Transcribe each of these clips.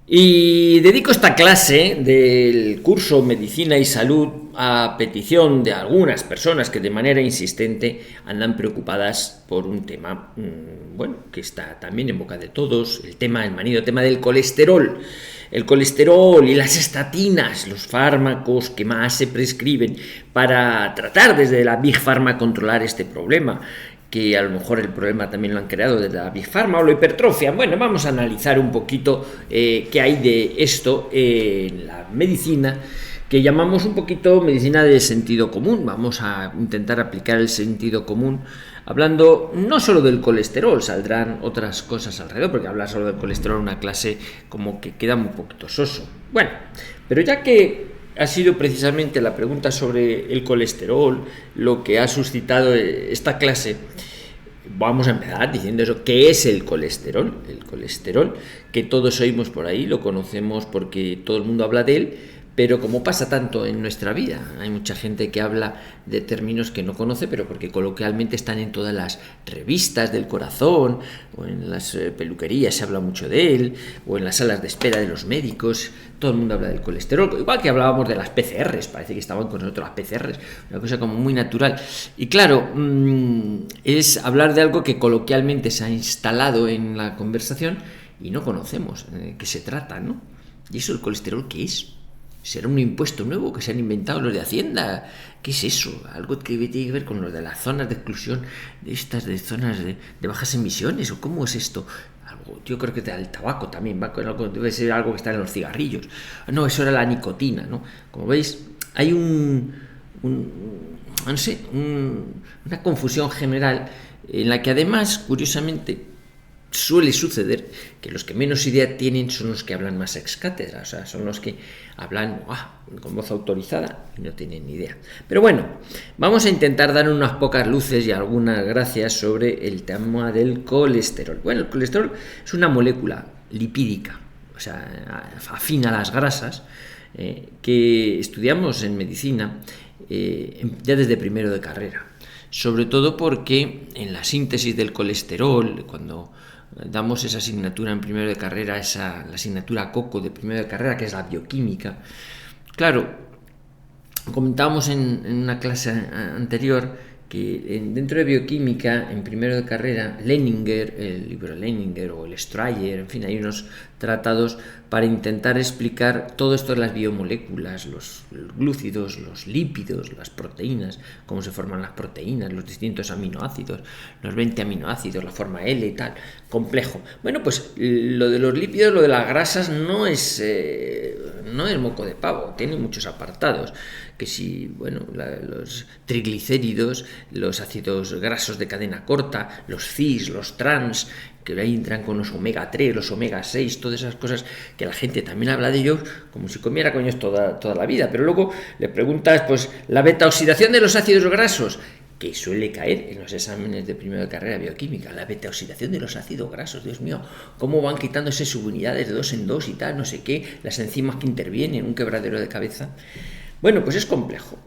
Y dedico esta clase del curso Medicina y Salud a petición de algunas personas que de manera insistente andan preocupadas por un tema, bueno, que está también en boca de todos, el manido tema del colesterol. El colesterol y las estatinas, los fármacos que más se prescriben para tratar desde la Big Pharma controlar este problema, que a lo mejor el problema también lo han creado desde la Big Pharma o lo hipertrofian. Bueno, vamos a analizar un poquito qué hay de esto en la medicina, que llamamos un poquito medicina de sentido común. Vamos a intentar aplicar el sentido común hablando no solo del colesterol, saldrán otras cosas alrededor, porque hablar solo del colesterol en una clase como que queda un poquito soso. Bueno, pero ya que ha sido precisamente la pregunta sobre el colesterol lo que ha suscitado esta clase, vamos a empezar diciendo eso. ¿Qué es el colesterol? El colesterol, que todos oímos por ahí, lo conocemos porque todo el mundo habla de él, pero como pasa tanto en nuestra vida, hay mucha gente que habla de términos que no conoce, pero porque coloquialmente están en todas las revistas del corazón, o en las peluquerías se habla mucho de él, o en las salas de espera de los médicos, todo el mundo habla del colesterol, igual que hablábamos de las PCRs, parece que estaban con nosotros las PCRs, una cosa como muy natural. Y claro, es hablar de algo que coloquialmente se ha instalado en la conversación y no conocemos de qué se trata, ¿no? ¿Y eso el colesterol qué es? ¿Será un impuesto nuevo que se han inventado los de Hacienda? ¿Qué es eso? Algo que tiene que ver con los de las zonas de exclusión, de zonas de bajas emisiones, ¿o cómo es esto? Algo, yo creo que el tabaco también va con algo, debe ser algo que está en los cigarrillos. No, eso era la nicotina, ¿no? Como veis, hay no sé, una confusión general en la que además, curiosamente, suele suceder que los que menos idea tienen son los que hablan más ex cátedra, o sea, son los que hablan con voz autorizada y no tienen ni idea. Pero bueno, vamos a intentar dar unas pocas luces y algunas gracias sobre el tema del colesterol. Bueno, el colesterol es una molécula lipídica, o sea, afina a las grasas, que estudiamos en medicina ya desde primero de carrera. Sobre todo porque en la síntesis del colesterol, cuando damos esa asignatura en primero de carrera, la asignatura COCO de primero de carrera, que es la bioquímica. Claro, comentábamos en una clase anterior que dentro de bioquímica, en primero de carrera, Leninger, el libro Leninger o el Strayer, en fin, hay unos tratados para intentar explicar todo esto de las biomoléculas, los glúcidos, los lípidos, las proteínas, cómo se forman las proteínas, los distintos aminoácidos, los 20 aminoácidos, la forma L y tal, complejo. Bueno, pues lo de los lípidos, lo de las grasas no es moco de pavo, tiene muchos apartados, que si, bueno, los triglicéridos, los ácidos grasos de cadena corta, los cis, los trans, que ahí entran con los omega 3, los omega 6, todas esas cosas que la gente también habla de ellos como si comiera coños toda la vida, pero luego le preguntas, pues, la beta oxidación de los ácidos grasos, que suele caer en los exámenes de primero de carrera bioquímica, la beta oxidación de los ácidos grasos, Dios mío, cómo van quitándose subunidades de 2 en 2 y tal, no sé qué, las enzimas que intervienen, un quebradero de cabeza. Bueno, pues es complejo.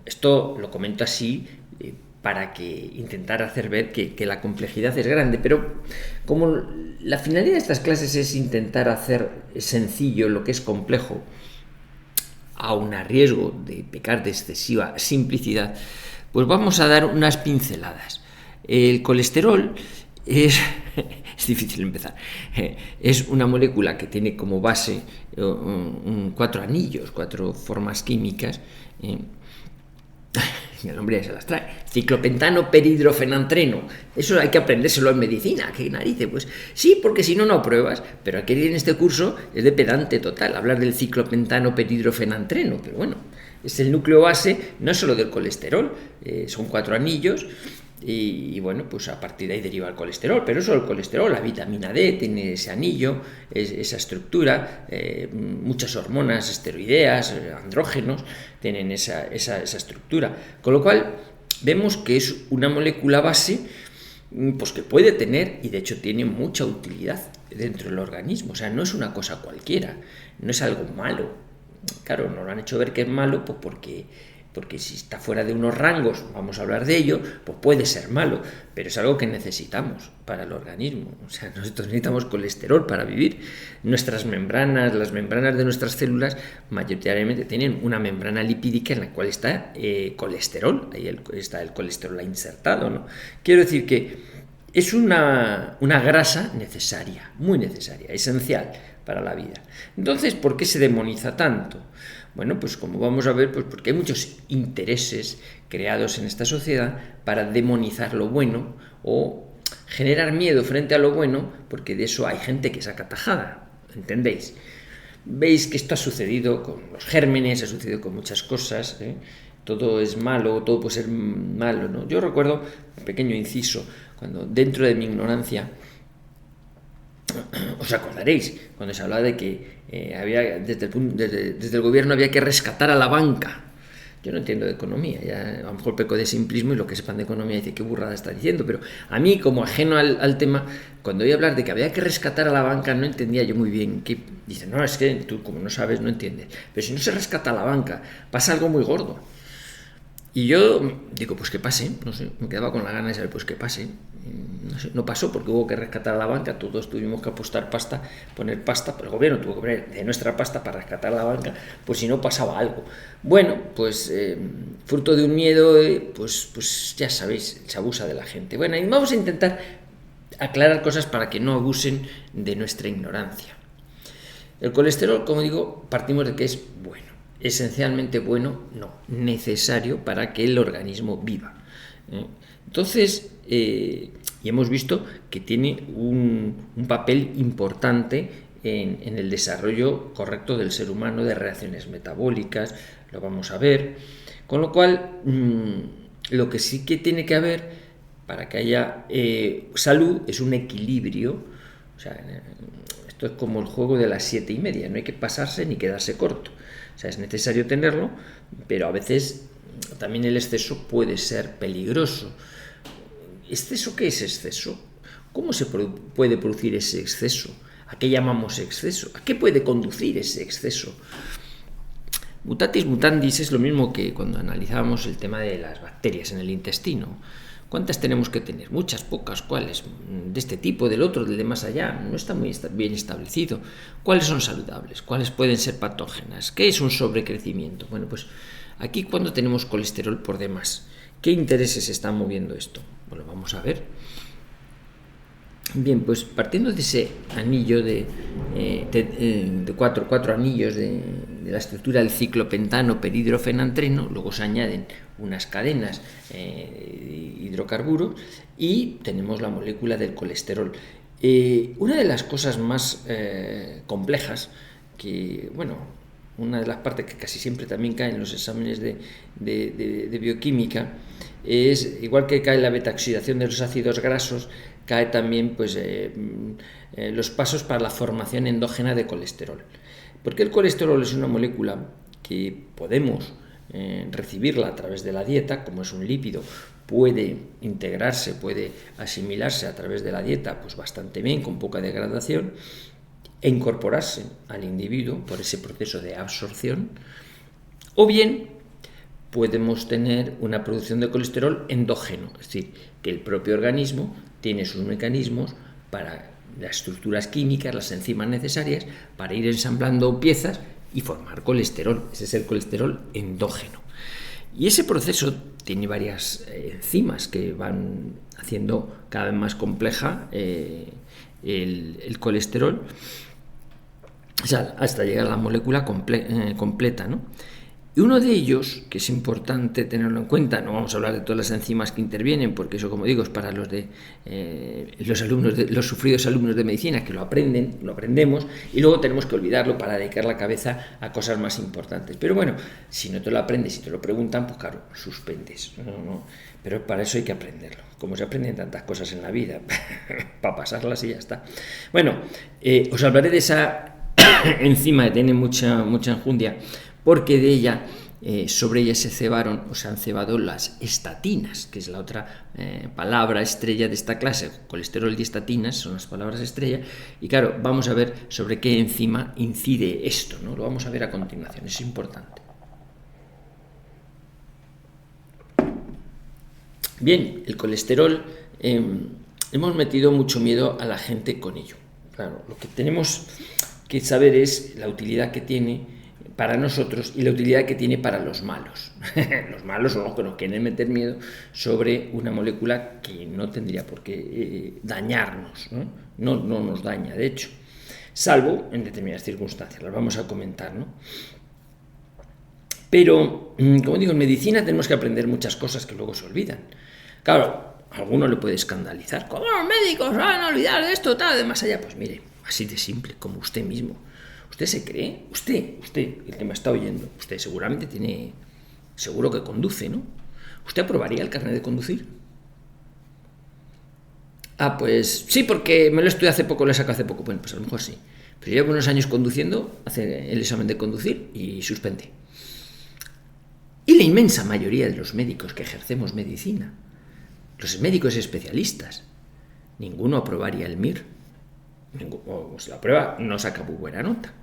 Esto lo comento así para intentar hacer ver que la complejidad es grande, pero como la finalidad de estas clases es intentar hacer sencillo lo que es complejo, aun a riesgo de pecar de excesiva simplicidad, pues vamos a dar unas pinceladas. El colesterol es difícil empezar. Es una molécula que tiene como base 4 anillos, 4 formas químicas. El nombre ya se las trae. Ciclopentano peridrofenantreno. Eso hay que aprendérselo en medicina. ¿Qué narices? Pues sí, porque si no, no apruebas. Pero aquí en este curso es de pedante total hablar del ciclopentano peridrofenantreno. Pero bueno, es el núcleo base, no es solo del colesterol. Son 4 anillos. Y bueno, pues a partir de ahí deriva el colesterol, pero no solo el colesterol, la vitamina D tiene ese anillo, esa estructura, muchas hormonas esteroideas, andrógenos, tienen esa estructura, con lo cual vemos que es una molécula base pues que puede tener, y de hecho tiene mucha utilidad dentro del organismo, o sea, no es una cosa cualquiera, no es algo malo. Claro, nos lo han hecho ver que es malo, pues porque porque si está fuera de unos rangos, vamos a hablar de ello, pues puede ser malo, pero es algo que necesitamos para el organismo. O sea, nosotros necesitamos colesterol para vivir. Nuestras membranas, las membranas de nuestras células, mayoritariamente tienen una membrana lipídica en la cual está colesterol, ahí está el colesterol insertado, ¿no? Quiero decir que es una grasa necesaria, muy necesaria, esencial para la vida. Entonces, ¿por qué se demoniza tanto? Bueno, pues como vamos a ver, pues porque hay muchos intereses creados en esta sociedad para demonizar lo bueno o generar miedo frente a lo bueno, porque de eso hay gente que saca tajada, ¿entendéis? Veis que esto ha sucedido con los gérmenes, ha sucedido con muchas cosas, ¿eh? Todo es malo, todo puede ser malo, ¿no? Yo recuerdo, un pequeño inciso, cuando dentro de mi ignorancia, os acordaréis, cuando se hablaba de que desde el gobierno había que rescatar a la banca. Yo no entiendo de economía, ya a lo mejor peco de simplismo y lo que sepan de economía dice qué burrada está diciendo, pero a mí, como ajeno al tema, cuando oí hablar de que había que rescatar a la banca, no entendía yo muy bien qué. Dice, no, es que tú como no sabes, no entiendes, pero si no se rescata a la banca, pasa algo muy gordo. Y yo digo, pues que pase, no sé, me quedaba con la gana de saber, pues que pase. No sé, no pasó porque hubo que rescatar a la banca, todos tuvimos que apostar pasta, poner pasta, pero el gobierno tuvo que poner de nuestra pasta para rescatar a la banca, pues si no pasaba algo. Bueno, pues fruto de un miedo, pues ya sabéis, se abusa de la gente. Bueno, y vamos a intentar aclarar cosas para que no abusen de nuestra ignorancia. El colesterol, como digo, partimos de que es bueno. Esencialmente bueno, no, necesario para que el organismo viva. Entonces, y hemos visto que tiene un papel importante en el desarrollo correcto del ser humano, de reacciones metabólicas, lo vamos a ver. Con lo cual, lo que sí que tiene que haber para que haya salud es un equilibrio. O sea, esto es como el juego de las 7:30, no hay que pasarse ni quedarse corto. O sea, es necesario tenerlo, pero a veces también el exceso puede ser peligroso. ¿Exceso qué es exceso? ¿Cómo se puede producir ese exceso? ¿A qué llamamos exceso? ¿A qué puede conducir ese exceso? Mutatis mutandis es lo mismo que cuando analizábamos el tema de las bacterias en el intestino. ¿Cuántas tenemos que tener? Muchas, pocas, ¿cuáles? De este tipo, del otro, del de más allá, no está muy bien establecido. ¿Cuáles son saludables? ¿Cuáles pueden ser patógenas? ¿Qué es un sobrecrecimiento? Bueno, pues aquí cuando tenemos colesterol por demás, ¿qué intereses están moviendo esto? Bueno, vamos a ver. Bien, pues partiendo de ese anillo de cuatro anillos de la estructura del ciclopentano peridrofenantreno, luego se añaden unas cadenas de hidrocarburos y tenemos la molécula del colesterol. Una de las cosas más complejas que, bueno, una de las partes que casi siempre también caen en los exámenes de bioquímica es, igual que cae la betaoxidación de los ácidos grasos, cae también pues, los pasos para la formación endógena de colesterol. Porque el colesterol es una molécula que podemos recibirla a través de la dieta, como es un lípido, puede integrarse, puede asimilarse a través de la dieta pues bastante bien, con poca degradación, e incorporarse al individuo por ese proceso de absorción, o bien podemos tener una producción de colesterol endógeno, es decir, que el propio organismo tiene sus mecanismos para las estructuras químicas, las enzimas necesarias para ir ensamblando piezas y formar colesterol. Ese es el colesterol endógeno. Y ese proceso tiene varias enzimas que van haciendo cada vez más compleja el colesterol, o sea, hasta llegar a la molécula completa, ¿no? Y uno de ellos, que es importante tenerlo en cuenta, no vamos a hablar de todas las enzimas que intervienen, porque eso, como digo, es para los los sufridos alumnos de medicina que lo aprendemos, y luego tenemos que olvidarlo para dedicar la cabeza a cosas más importantes. Pero bueno, si no te lo aprendes y te lo preguntan, pues claro, suspendes. No. Pero para eso hay que aprenderlo. Como se aprenden tantas cosas en la vida, para pasarlas y ya está. Bueno, os hablaré de esa enzima que tiene mucha enjundia, porque de ella, sobre ella se han cebado las estatinas, que es la otra palabra estrella de esta clase. Colesterol y estatinas son las palabras estrella, y claro, vamos a ver sobre qué enzima incide esto, ¿no? Lo vamos a ver a continuación, es importante. Bien, el colesterol, hemos metido mucho miedo a la gente con ello. Claro, lo que tenemos que saber es la utilidad que tiene para nosotros y la utilidad que tiene para los malos. Los malos son los que nos quieren meter miedo sobre una molécula que no tendría por qué dañarnos, ¿no? No nos daña, de hecho, salvo en determinadas circunstancias, las vamos a comentar, ¿no? Pero, como digo, en medicina tenemos que aprender muchas cosas que luego se olvidan. Claro, a alguno le puede escandalizar. ¿Cómo los médicos van a olvidar de esto, tal, de más allá? Pues mire, así de simple, como usted mismo. ¿Usted se cree? Usted, el que me está oyendo, usted seguramente tiene, seguro que conduce, ¿no? ¿Usted aprobaría el carnet de conducir? Ah, pues sí, porque me lo estudié hace poco, lo he sacado hace poco. Bueno, pues a lo mejor sí. Pero llevo unos años conduciendo, hace el examen de conducir y suspende. Y la inmensa mayoría de los médicos que ejercemos medicina, los médicos especialistas, ninguno aprobaría el MIR. O si lo aprueba, no saca muy buena nota.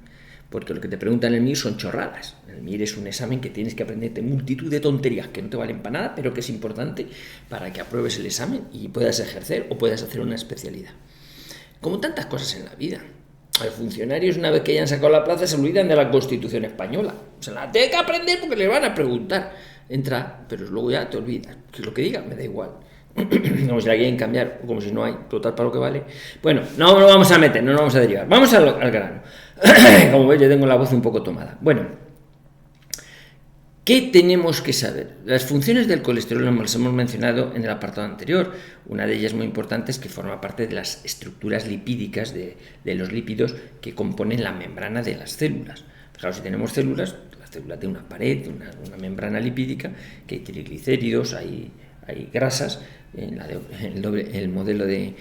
Porque lo que te preguntan en el MIR son chorradas. El MIR es un examen que tienes que aprenderte multitud de tonterías que no te valen para nada, pero que es importante para que apruebes el examen y puedas ejercer o puedas hacer una especialidad. Como tantas cosas en la vida. Los funcionarios, una vez que hayan sacado la plaza, se olvidan de la Constitución española. Se la tienen que aprender porque les van a preguntar. Entra, pero luego ya te olvidas. Que lo que digan me da igual. Como si la quieren cambiar, o como si no hay, total para lo que vale. Bueno, no nos vamos a meter, no nos vamos a derivar. Vamos al grano. Como veis, yo tengo la voz un poco tomada. Bueno, ¿qué tenemos que saber? Las funciones del colesterol las hemos mencionado en el apartado anterior. Una de ellas muy importante es que forma parte de las estructuras lipídicas de los lípidos que componen la membrana de las células. Fijaos, si tenemos células, la célula tiene una pared, una membrana lipídica, que hay triglicéridos, hay grasas. El modelo de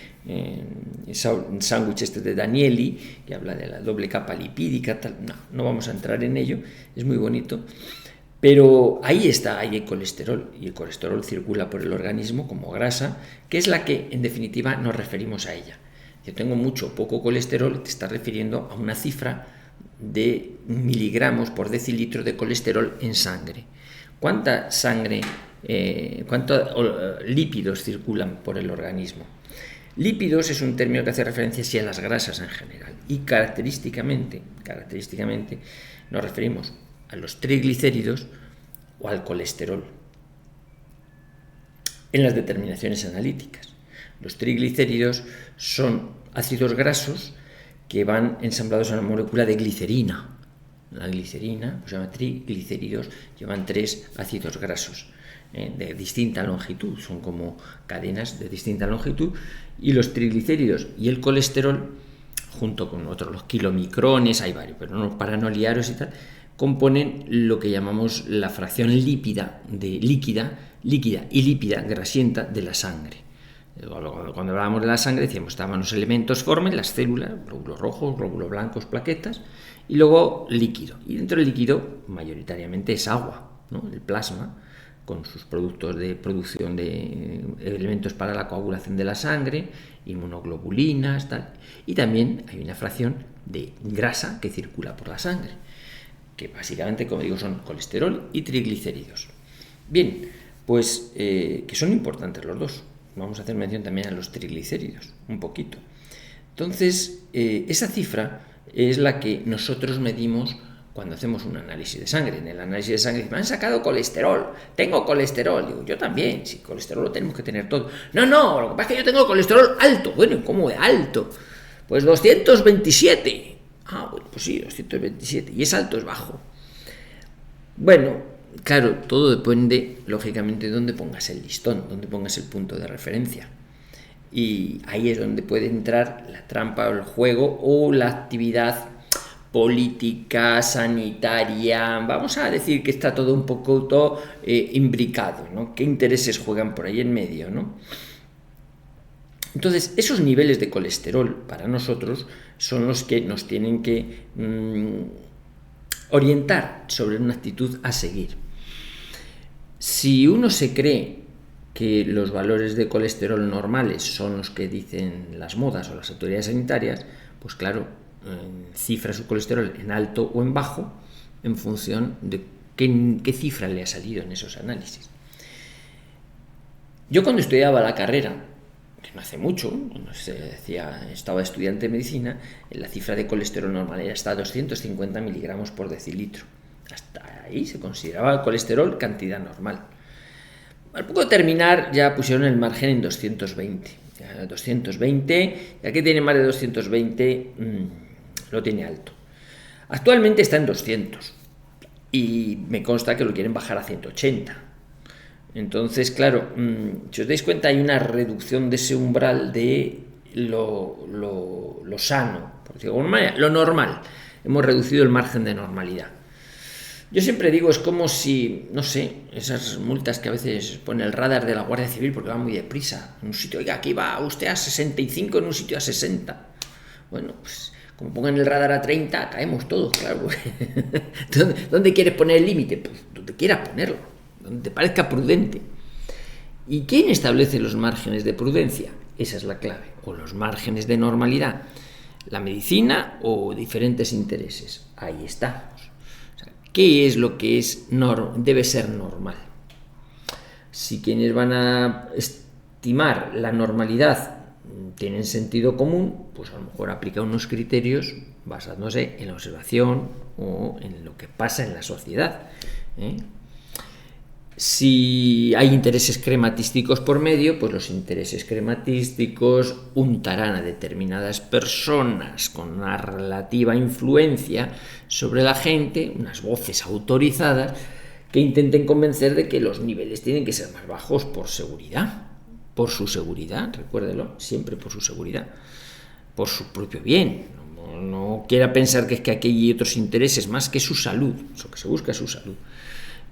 sándwich de Danieli, que habla de la doble capa lipídica, tal. No vamos a entrar en ello, es muy bonito. Pero ahí hay colesterol, y el colesterol circula por el organismo como grasa, que es la que, en definitiva, nos referimos a ella. Yo tengo mucho o poco colesterol, te está refiriendo a una cifra de miligramos por decilitro de colesterol en sangre. ¿Cuánta sangre, cuántos lípidos circulan por el organismo? Lípidos es un término que hace referencia a las grasas en general, y característicamente nos referimos a los triglicéridos o al colesterol en las determinaciones analíticas. Los triglicéridos son ácidos grasos que van ensamblados en una molécula de glicerina. La glicerina, pues se llama triglicéridos, llevan 3 ácidos grasos de distinta longitud, son como cadenas de distinta longitud, y los triglicéridos y el colesterol, junto con otros, los kilomicrones, hay varios, pero no, para no liaros y tal, componen lo que llamamos la fracción líquida y lípida grasienta de la sangre. Cuando hablábamos de la sangre decíamos estaban los elementos formen, las células, glóbulos rojos, glóbulos blancos, plaquetas, y luego líquido. Y dentro del líquido mayoritariamente es agua, ¿no? El plasma, con sus productos de producción de elementos para la coagulación de la sangre, inmunoglobulinas, tal. Y también hay una fracción de grasa que circula por la sangre, que básicamente, como digo, son colesterol y triglicéridos. Bien, pues que son importantes los dos. Vamos a hacer mención también a los triglicéridos, un poquito. Entonces, esa cifra es la que nosotros medimos cuando hacemos un análisis de sangre. En el análisis de sangre me han sacado colesterol, tengo colesterol. Digo, yo también, si colesterol lo tenemos que tener todo. No, lo que pasa es que yo tengo colesterol alto. Bueno, ¿cómo de alto? Pues 227. Ah, bueno, pues sí, 227. ¿Y es alto o es bajo? Bueno, claro, todo depende, lógicamente, de dónde pongas el listón, dónde pongas el punto de referencia. Y ahí es donde puede entrar la trampa o el juego o la actividad política, sanitaria. Vamos a decir que está todo un poco imbricado, ¿no? ¿Qué intereses juegan por ahí en medio, ¿no? Entonces, esos niveles de colesterol para nosotros son los que nos tienen que orientar sobre una actitud a seguir. Si uno se cree que los valores de colesterol normales son los que dicen las modas o las autoridades sanitarias, pues claro, cifra su colesterol en alto o en bajo en función de qué cifra le ha salido en esos análisis. Yo cuando estudiaba la carrera, que no hace mucho, cuando estaba estudiante de medicina, la cifra de colesterol normal era hasta 250 miligramos por decilitro. Hasta ahí se consideraba el colesterol cantidad normal. Al poco de terminar ya pusieron el margen en 220. 220, ya que tiene más de 220, lo tiene alto. Actualmente está en 200 y me consta que lo quieren bajar a 180. Entonces, claro, si os dais cuenta, hay una reducción de ese umbral de lo sano, por decirlo de alguna manera, lo normal. Hemos reducido el margen de normalidad. Yo siempre digo, es como si, no sé, esas multas que a veces pone el radar de la Guardia Civil porque va muy deprisa. En un sitio, oiga, aquí va usted a 65, en un sitio a 60. Bueno, pues como pongan el radar a 30, caemos todos, claro. ¿Dónde quieres poner el límite? Pues donde quieras ponerlo, donde te parezca prudente. ¿Y quién establece los márgenes de prudencia? Esa es la clave. O los márgenes de normalidad. La medicina o diferentes intereses. Ahí está. ¿Qué es lo que debe ser normal? Si quienes van a estimar la normalidad tienen sentido común, pues a lo mejor aplica unos criterios basándose en la observación o en lo que pasa en la sociedad. Si hay intereses crematísticos por medio, pues los intereses crematísticos untarán a determinadas personas con una relativa influencia sobre la gente, unas voces autorizadas que intenten convencer de que los niveles tienen que ser más bajos por seguridad, por su seguridad, recuérdelo, siempre por su seguridad, por su propio bien. No quiera pensar que es que aquí hay otros intereses más que su salud, lo que se busca es su salud.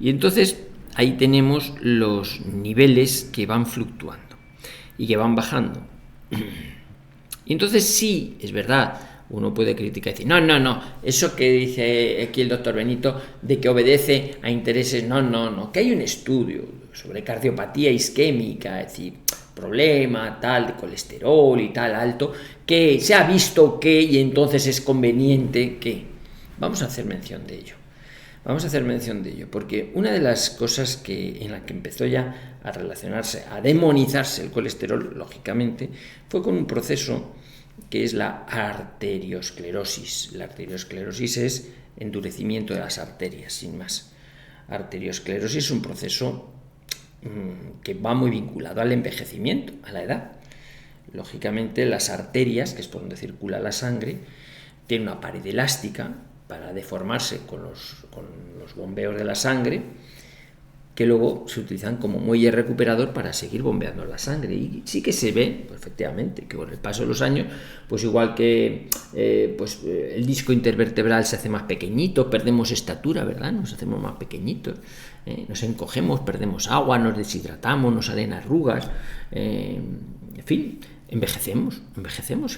Y entonces ahí tenemos los niveles que van fluctuando y que van bajando. Y entonces sí, es verdad, uno puede criticar y decir, no, eso que dice aquí el doctor Benito de que obedece a intereses, no, que hay un estudio sobre cardiopatía isquémica, es decir, problema tal de colesterol y tal alto, que se ha visto que y entonces es conveniente que. Vamos a hacer mención de ello. Porque una de las cosas en la que empezó ya a relacionarse, a demonizarse el colesterol, lógicamente, fue con un proceso que es la arteriosclerosis. La arteriosclerosis es endurecimiento de las arterias, sin más. Arteriosclerosis es un proceso que va muy vinculado al envejecimiento, a la edad. Lógicamente, las arterias, que es por donde circula la sangre, tienen una pared elástica para deformarse con los bombeos de la sangre, que luego se utilizan como muelle recuperador para seguir bombeando la sangre. Y sí que se ve, pues, efectivamente, que con el paso de los años, pues igual que el disco intervertebral se hace más pequeñito, perdemos estatura, ¿verdad? Nos hacemos más pequeñitos, nos encogemos, perdemos agua, nos deshidratamos, nos salen arrugas, en fin, envejecemos,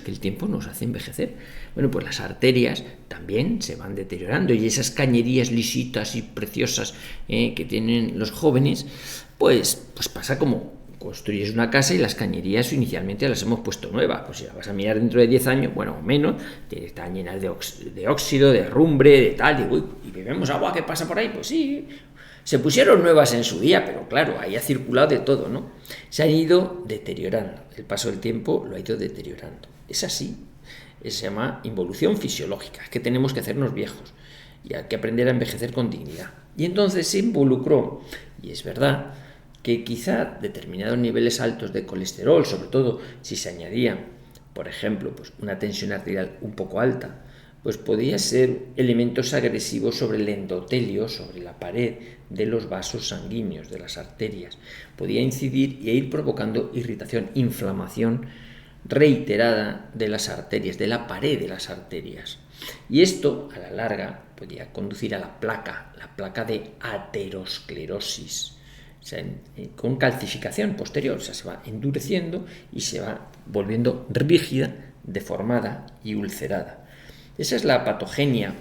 que el tiempo nos hace envejecer. Bueno, pues las arterias también se van deteriorando y esas cañerías lisitas y preciosas que tienen los jóvenes, pues pasa como construyes una casa y las cañerías inicialmente las hemos puesto nuevas, pues si la vas a mirar dentro de 10 años, bueno, o menos, están llenas de óxido, de herrumbre, de tal, y bebemos agua que pasa por ahí, pues sí. Se pusieron nuevas en su día, pero claro, ahí ha circulado de todo, ¿no? Se han ido deteriorando, el paso del tiempo lo ha ido deteriorando. Es así, se llama involución fisiológica, es que tenemos que hacernos viejos y hay que aprender a envejecer con dignidad. Y entonces se involucró, y es verdad, que quizá determinados niveles altos de colesterol, sobre todo si se añadía, por ejemplo, pues una tensión arterial un poco alta, pues podía ser elementos agresivos sobre el endotelio, sobre la pared de los vasos sanguíneos, de las arterias. Podía incidir e ir provocando irritación, inflamación reiterada de las arterias, de la pared de las arterias. Y esto, a la larga, podía conducir a la placa de aterosclerosis, o sea, con calcificación posterior, o sea, se va endureciendo y se va volviendo rígida, deformada y ulcerada. Esa es la patogenia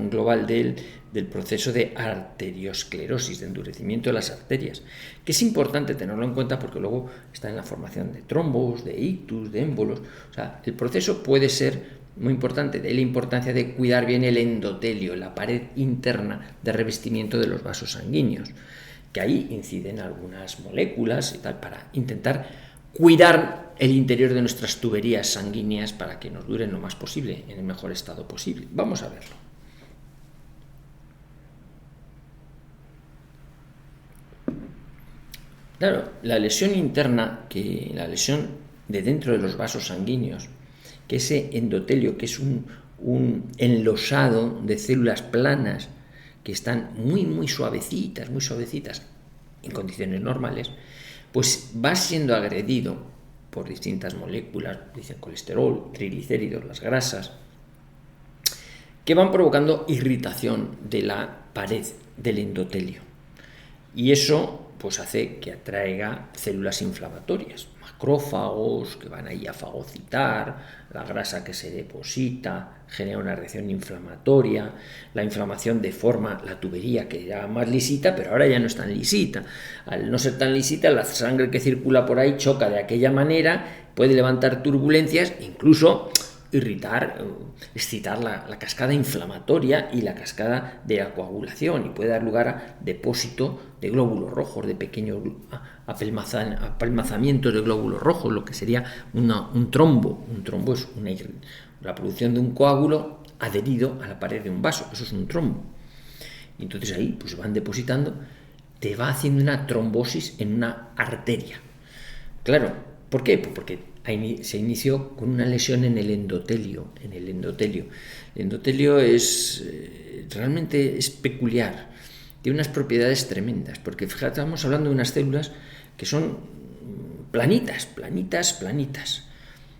global del proceso de arteriosclerosis, de endurecimiento de las arterias, que es importante tenerlo en cuenta porque luego está en la formación de trombos, de ictus, de émbolos. O sea, el proceso puede ser muy importante, de ahí la importancia de cuidar bien el endotelio, la pared interna de revestimiento de los vasos sanguíneos, que ahí inciden algunas moléculas y tal para intentar cuidar el interior de nuestras tuberías sanguíneas para que nos duren lo más posible, en el mejor estado posible. Vamos a verlo. Claro, la lesión interna, la lesión de dentro de los vasos sanguíneos, que ese endotelio, que es un enlosado de células planas que están muy suavecitas, en condiciones normales, pues va siendo agredido por distintas moléculas, dicen colesterol, triglicéridos, las grasas, que van provocando irritación de la pared del endotelio. Y eso pues hace que atraiga células inflamatorias, macrófagos que van ahí a fagocitar la grasa que se deposita, genera una reacción inflamatoria, la inflamación deforma la tubería que era más lisita, pero ahora ya no es tan lisita. Al no ser tan lisita, la sangre que circula por ahí choca de aquella manera, puede levantar turbulencias, incluso irritar, excitar la cascada inflamatoria y la cascada de la coagulación, y puede dar lugar a depósito de glóbulos rojos, de pequeños apelmazamientos de glóbulos rojos, lo que sería un trombo. Un trombo es la producción de un coágulo adherido a la pared de un vaso, eso es un trombo. Y entonces ahí pues van depositando, te va haciendo una trombosis en una arteria. Claro, ¿por qué? Pues porque se inició con una lesión en el endotelio. El endotelio realmente es peculiar, tiene unas propiedades tremendas, porque fíjate, estamos hablando de unas células que son planitas.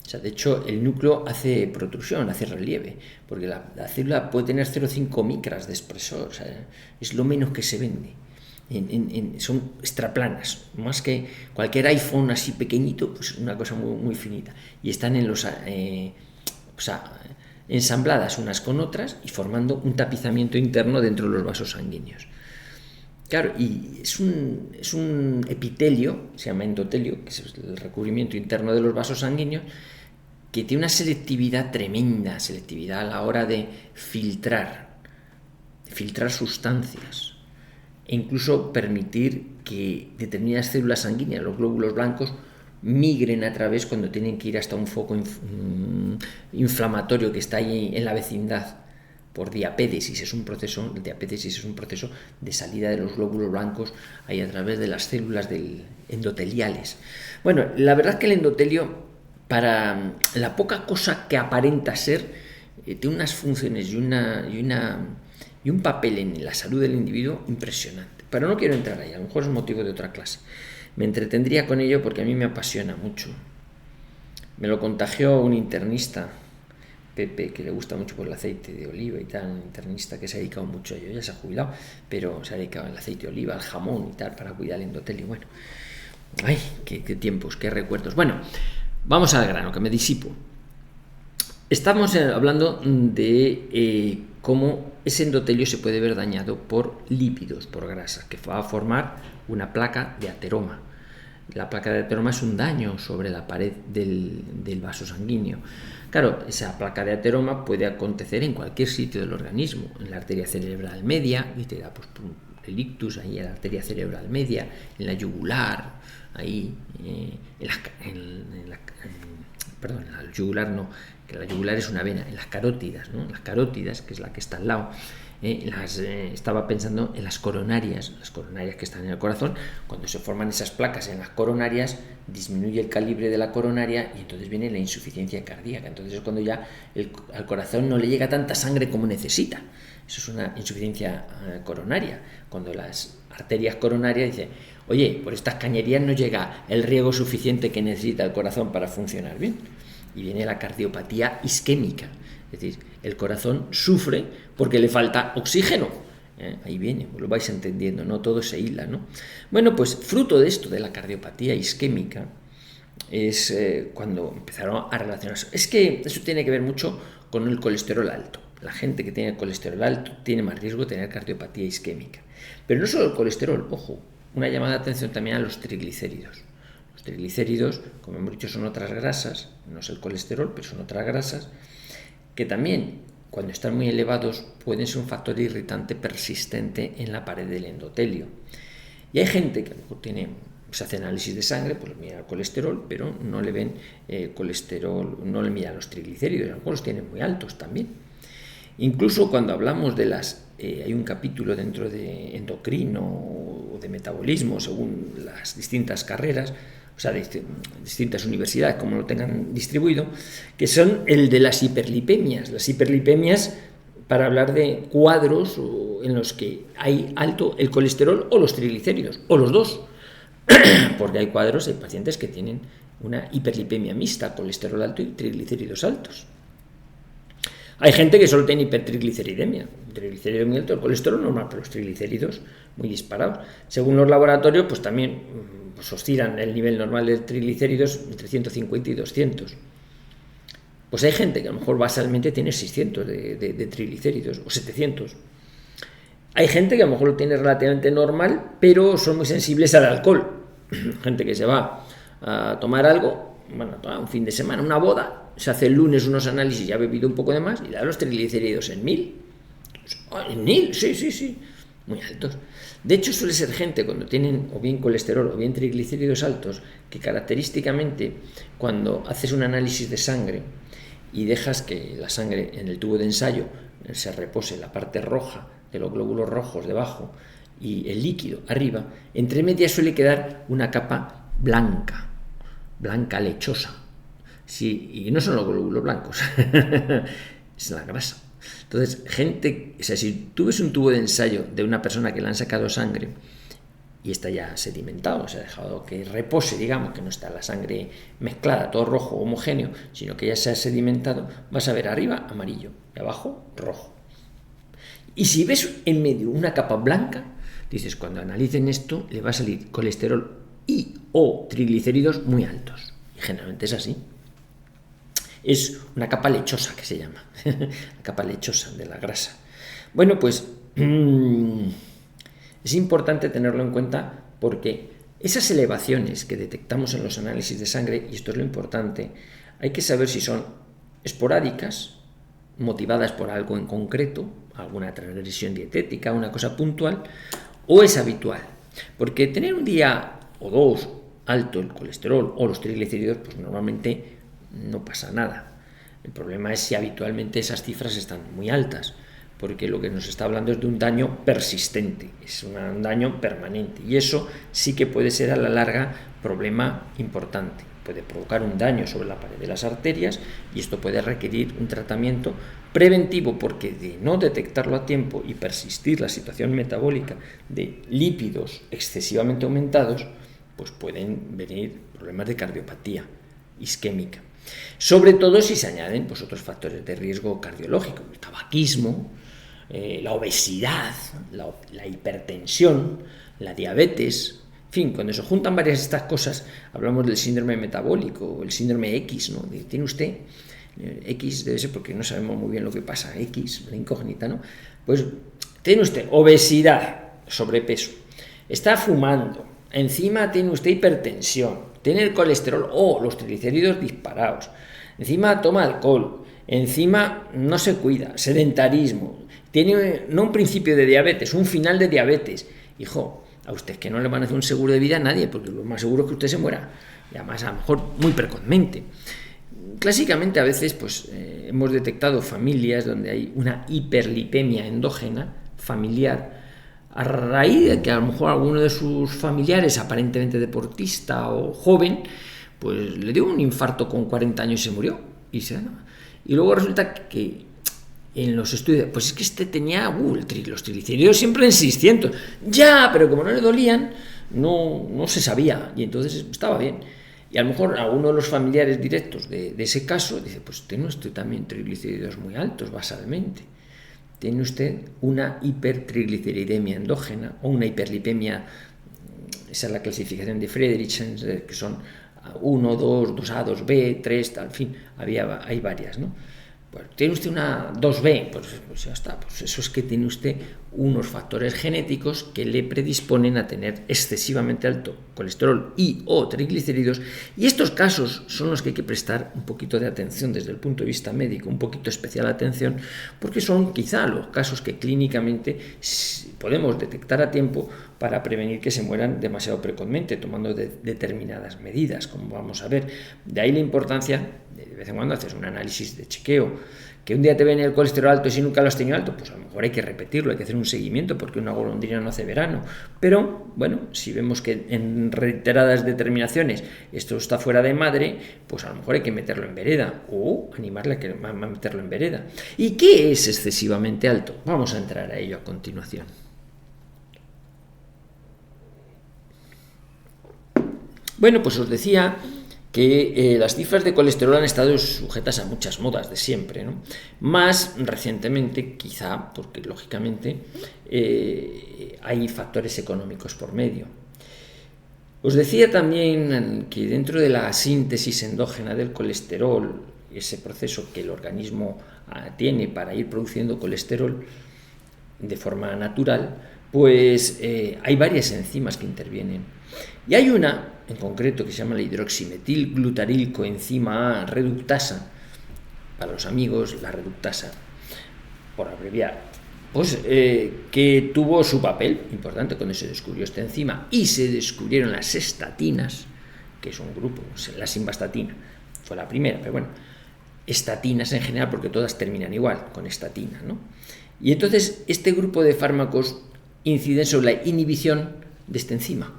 O sea, de hecho, el núcleo hace protrusión, hace relieve, porque la célula puede tener 0,5 micras de espesor, o sea, es lo menos que se vende. Son extraplanas, más que cualquier iPhone así pequeñito, pues una cosa muy finita, y están ensambladas unas con otras y formando un tapizamiento interno dentro de los vasos sanguíneos. Claro, y es un epitelio, se llama endotelio, que es el recubrimiento interno de los vasos sanguíneos, que tiene una selectividad tremenda, selectividad a la hora de filtrar sustancias, e incluso permitir que determinadas células sanguíneas, los glóbulos blancos, migren a través cuando tienen que ir hasta un foco inflamatorio que está ahí en la vecindad por diapédesis. El diapédesis es un proceso de salida de los glóbulos blancos ahí a través de las células endoteliales. Bueno, la verdad es que el endotelio, para la poca cosa que aparenta ser, tiene unas funciones y un papel en la salud del individuo impresionante. Pero no quiero entrar ahí, a lo mejor es motivo de otra clase. Me entretendría con ello porque a mí me apasiona mucho. Me lo contagió un internista, Pepe, que le gusta mucho por el aceite de oliva y tal, un internista que se ha dedicado mucho a ello, ya se ha jubilado, pero se ha dedicado al aceite de oliva, al jamón y tal, para cuidar el endotelio. Bueno, ay, qué tiempos, qué recuerdos. Bueno, vamos al grano, que me disipo. Estamos hablando de cómo ese endotelio se puede ver dañado por lípidos, por grasa, que va a formar una placa de ateroma. La placa de ateroma es un daño sobre la pared del vaso sanguíneo. Claro, esa placa de ateroma puede acontecer en cualquier sitio del organismo, en la arteria cerebral media, y te da pues, el ictus ahí en la arteria cerebral media, en la yugular, ahí, perdón, en la yugular no, que la yugular es una vena, en las carótidas, ¿no? Las carótidas, que es la que está al lado. Estaba pensando en las coronarias que están en el corazón. Cuando se forman esas placas en las coronarias, disminuye el calibre de la coronaria y entonces viene la insuficiencia cardíaca. Entonces es cuando ya al corazón no le llega tanta sangre como necesita. Eso es una insuficiencia coronaria. Cuando las arterias coronarias dicen, oye, por estas cañerías no llega el riego suficiente que necesita el corazón para funcionar bien. Y viene la cardiopatía isquémica. Es decir, el corazón sufre porque le falta oxígeno. Ahí viene, lo vais entendiendo, no todo se hila, ¿no? Bueno, pues fruto de esto, de la cardiopatía isquémica, es cuando empezaron a relacionarse. Es que eso tiene que ver mucho con el colesterol alto. La gente que tiene colesterol alto tiene más riesgo de tener cardiopatía isquémica. Pero no solo el colesterol, ojo, una llamada de atención también a los triglicéridos. Los triglicéridos, como hemos dicho, son otras grasas, no es el colesterol, pero son otras grasas, que también, cuando están muy elevados, pueden ser un factor irritante persistente en la pared del endotelio. Y hay gente que a lo mejor se hace análisis de sangre, pues mira el colesterol, pero no le ven colesterol, no le miran los triglicéridos, a lo mejor los tienen muy altos también. Incluso cuando hablamos de hay un capítulo dentro de endocrino o de metabolismo, según las distintas carreras, o sea, de distintas universidades, como lo tengan distribuido, que son el de las hiperlipemias. Las hiperlipemias, para hablar de cuadros en los que hay alto el colesterol o los triglicéridos, o los dos, porque hay cuadros de pacientes que tienen una hiperlipemia mixta, colesterol alto y triglicéridos altos. Hay gente que solo tiene hipertrigliceridemia, triglicéridos muy alto, el colesterol normal, pero los triglicéridos muy disparados. Según los laboratorios, pues también oscilan el nivel normal de triglicéridos entre 150 y 200. Pues hay gente que a lo mejor basalmente tiene 600 de triglicéridos o 700. Hay gente que a lo mejor lo tiene relativamente normal, pero son muy sensibles al alcohol. Gente que se va a tomar algo, bueno, un fin de semana, una boda, se hace el lunes unos análisis, ya ha bebido un poco de más, y da los triglicéridos en 1000. ¿En 1000? Sí, muy altos. De hecho, suele ser gente cuando tienen o bien colesterol o bien triglicéridos altos, que característicamente cuando haces un análisis de sangre y dejas que la sangre en el tubo de ensayo se repose la parte roja de los glóbulos rojos debajo y el líquido arriba, entre medias suele quedar una capa blanca lechosa. Sí, y no son los glóbulos blancos, es la grasa. Entonces, si tú ves un tubo de ensayo de una persona que le han sacado sangre y está ya sedimentado, se ha dejado que repose, digamos, que no está la sangre mezclada, todo rojo, homogéneo, sino que ya se ha sedimentado, vas a ver arriba amarillo y abajo rojo. Y si ves en medio una capa blanca, dices, cuando analicen esto, le va a salir colesterol y o triglicéridos muy altos. Y generalmente es así. Es una capa lechosa que se llama, la capa lechosa de la grasa. Bueno, pues es importante tenerlo en cuenta porque esas elevaciones que detectamos en los análisis de sangre, y esto es lo importante, hay que saber si son esporádicas, motivadas por algo en concreto, alguna transgresión dietética, una cosa puntual, o es habitual. Porque tener un día o dos alto el colesterol o los triglicéridos, pues normalmente no pasa nada. El problema es si habitualmente esas cifras están muy altas, porque lo que nos está hablando es de un daño persistente, es un daño permanente, y eso sí que puede ser a la larga problema importante. Puede provocar un daño sobre la pared de las arterias y esto puede requerir un tratamiento preventivo, porque de no detectarlo a tiempo y persistir la situación metabólica de lípidos excesivamente aumentados, pues pueden venir problemas de cardiopatía isquémica. Sobre todo si se añaden pues otros factores de riesgo cardiológico, el tabaquismo, la obesidad, la hipertensión, la diabetes. En fin, cuando se juntan varias de estas cosas, hablamos del síndrome metabólico o el síndrome X, ¿no? Tiene usted X, debe ser porque no sabemos muy bien lo que pasa, X, la incógnita, ¿no? Pues tiene usted obesidad, sobrepeso, está fumando, encima tiene usted hipertensión, tiene el colesterol o los triglicéridos disparados, encima toma alcohol, encima no se cuida, sedentarismo, tiene no un principio de diabetes, un final de diabetes. Hijo, a usted que no le van a hacer un seguro de vida a nadie, porque lo más seguro es que usted se muera, y además a lo mejor muy precozmente. Clásicamente a veces pues hemos detectado familias donde hay una hiperlipemia endógena familiar, a raíz de que a lo mejor alguno de sus familiares, aparentemente deportista o joven, pues le dio un infarto con 40 años y se murió. Y luego resulta que en los estudios, pues es que este tenía los triglicéridos siempre en 600. Ya, pero como no le dolían, no se sabía, y entonces estaba bien. Y a lo mejor alguno de los familiares directos de ese caso dice, pues tiene usted también triglicéridos muy altos basalmente. Tiene usted una hipertrigliceridemia endógena o una hiperlipemia, esa es la clasificación de Friedrichsen, que son 1, 2, 2A, 2B, 3, tal, en fin, hay varias, ¿no? Pues tiene usted una 2B, pues ya está, pues eso es que tiene usted unos factores genéticos que le predisponen a tener excesivamente alto colesterol y o triglicéridos, y estos casos son los que hay que prestar un poquito de atención desde el punto de vista médico, un poquito especial atención, porque son quizá los casos que clínicamente podemos detectar a tiempo, para prevenir que se mueran demasiado precozmente, tomando determinadas medidas, como vamos a ver. De ahí la importancia de vez en cuando haces un análisis de chequeo. Que un día te viene el colesterol alto y si nunca lo has tenido alto, pues a lo mejor hay que repetirlo, hay que hacer un seguimiento, porque una golondrina no hace verano. Pero, bueno, si vemos que en reiteradas determinaciones esto está fuera de madre, pues a lo mejor hay que meterlo en vereda, o animarle a meterlo en vereda. ¿Y qué es excesivamente alto? Vamos a entrar a ello a continuación. Bueno, pues os decía que las cifras de colesterol han estado sujetas a muchas modas de siempre, ¿no? Más recientemente, quizá porque lógicamente hay factores económicos por medio. Os decía también que dentro de la síntesis endógena del colesterol, ese proceso que el organismo tiene para ir produciendo colesterol de forma natural, pues hay varias enzimas que intervienen. Y hay una en concreto que se llama la hidroximetilglutarilcoenzima A reductasa, para los amigos la reductasa, por abreviar, pues que tuvo su papel importante cuando se descubrió esta enzima y se descubrieron las estatinas, que es un grupo, la simvastatina fue la primera, pero bueno, estatinas en general porque todas terminan igual, con estatina, ¿no? Y entonces este grupo de fármacos inciden sobre la inhibición de esta enzima.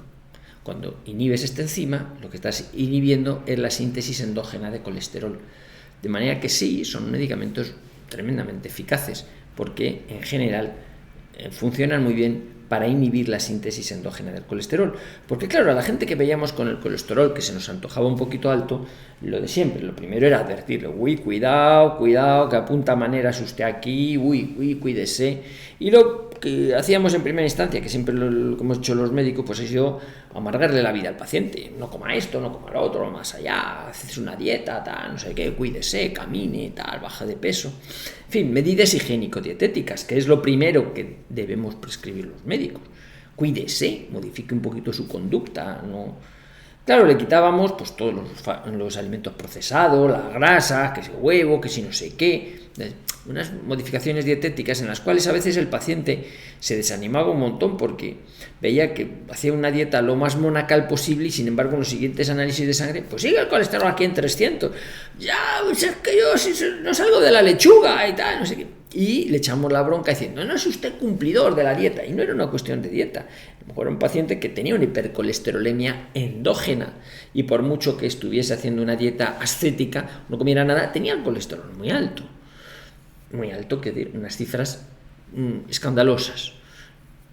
Cuando inhibes esta enzima, lo que estás inhibiendo es la síntesis endógena de colesterol. De manera que sí, son medicamentos tremendamente eficaces, porque en general funcionan muy bien para inhibir la síntesis endógena del colesterol. Porque claro, a la gente que veíamos con el colesterol que se nos antojaba un poquito alto, lo de siempre, lo primero era advertirle, cuidado, que apunta maneras usted aquí, cuídese. Y lo que hacíamos en primera instancia, que siempre lo que hemos hecho los médicos, pues ha sido amargarle la vida al paciente. No coma esto, no coma lo otro, más allá, haces una dieta, tal, no sé qué, cuídese, camine, tal, baja de peso. En fin, medidas higiénico-dietéticas, que es lo primero que debemos prescribir los médicos. Cuídese, modifique un poquito su conducta, ¿no? Claro, le quitábamos pues todos los alimentos procesados, la grasa, que si huevo, que si no sé qué, unas modificaciones dietéticas en las cuales a veces el paciente se desanimaba un montón porque veía que hacía una dieta lo más monacal posible y sin embargo en los siguientes análisis de sangre, pues sigue el colesterol aquí en 300, ya, pues es que yo no salgo de la lechuga y tal, no sé qué. Y le echamos la bronca diciendo, no es usted cumplidor de la dieta. Y no era una cuestión de dieta. A lo mejor era un paciente que tenía una hipercolesterolemia endógena y por mucho que estuviese haciendo una dieta ascética, no comiera nada, tenía el colesterol muy alto. Muy alto, que de unas cifras escandalosas.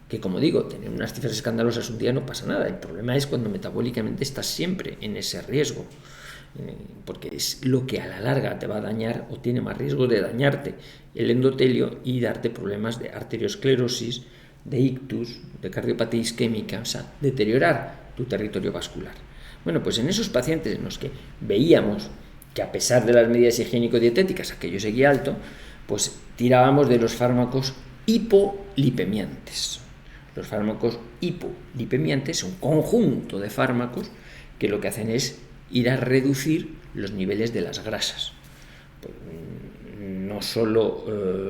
Que como digo, tener unas cifras escandalosas un día no pasa nada. El problema es cuando metabólicamente estás siempre en ese riesgo. Porque es lo que a la larga te va a dañar o tiene más riesgo de dañarte el endotelio y darte problemas de arteriosclerosis, de ictus, de cardiopatía isquémica, o sea, deteriorar tu territorio vascular. Bueno, pues en esos pacientes en los que veíamos que a pesar de las medidas higiénico-dietéticas aquello seguía alto, pues tirábamos de los fármacos hipolipemiantes. Los fármacos hipolipemiantes son un conjunto de fármacos que lo que hacen es ir a reducir los niveles de las grasas. Pues, no solo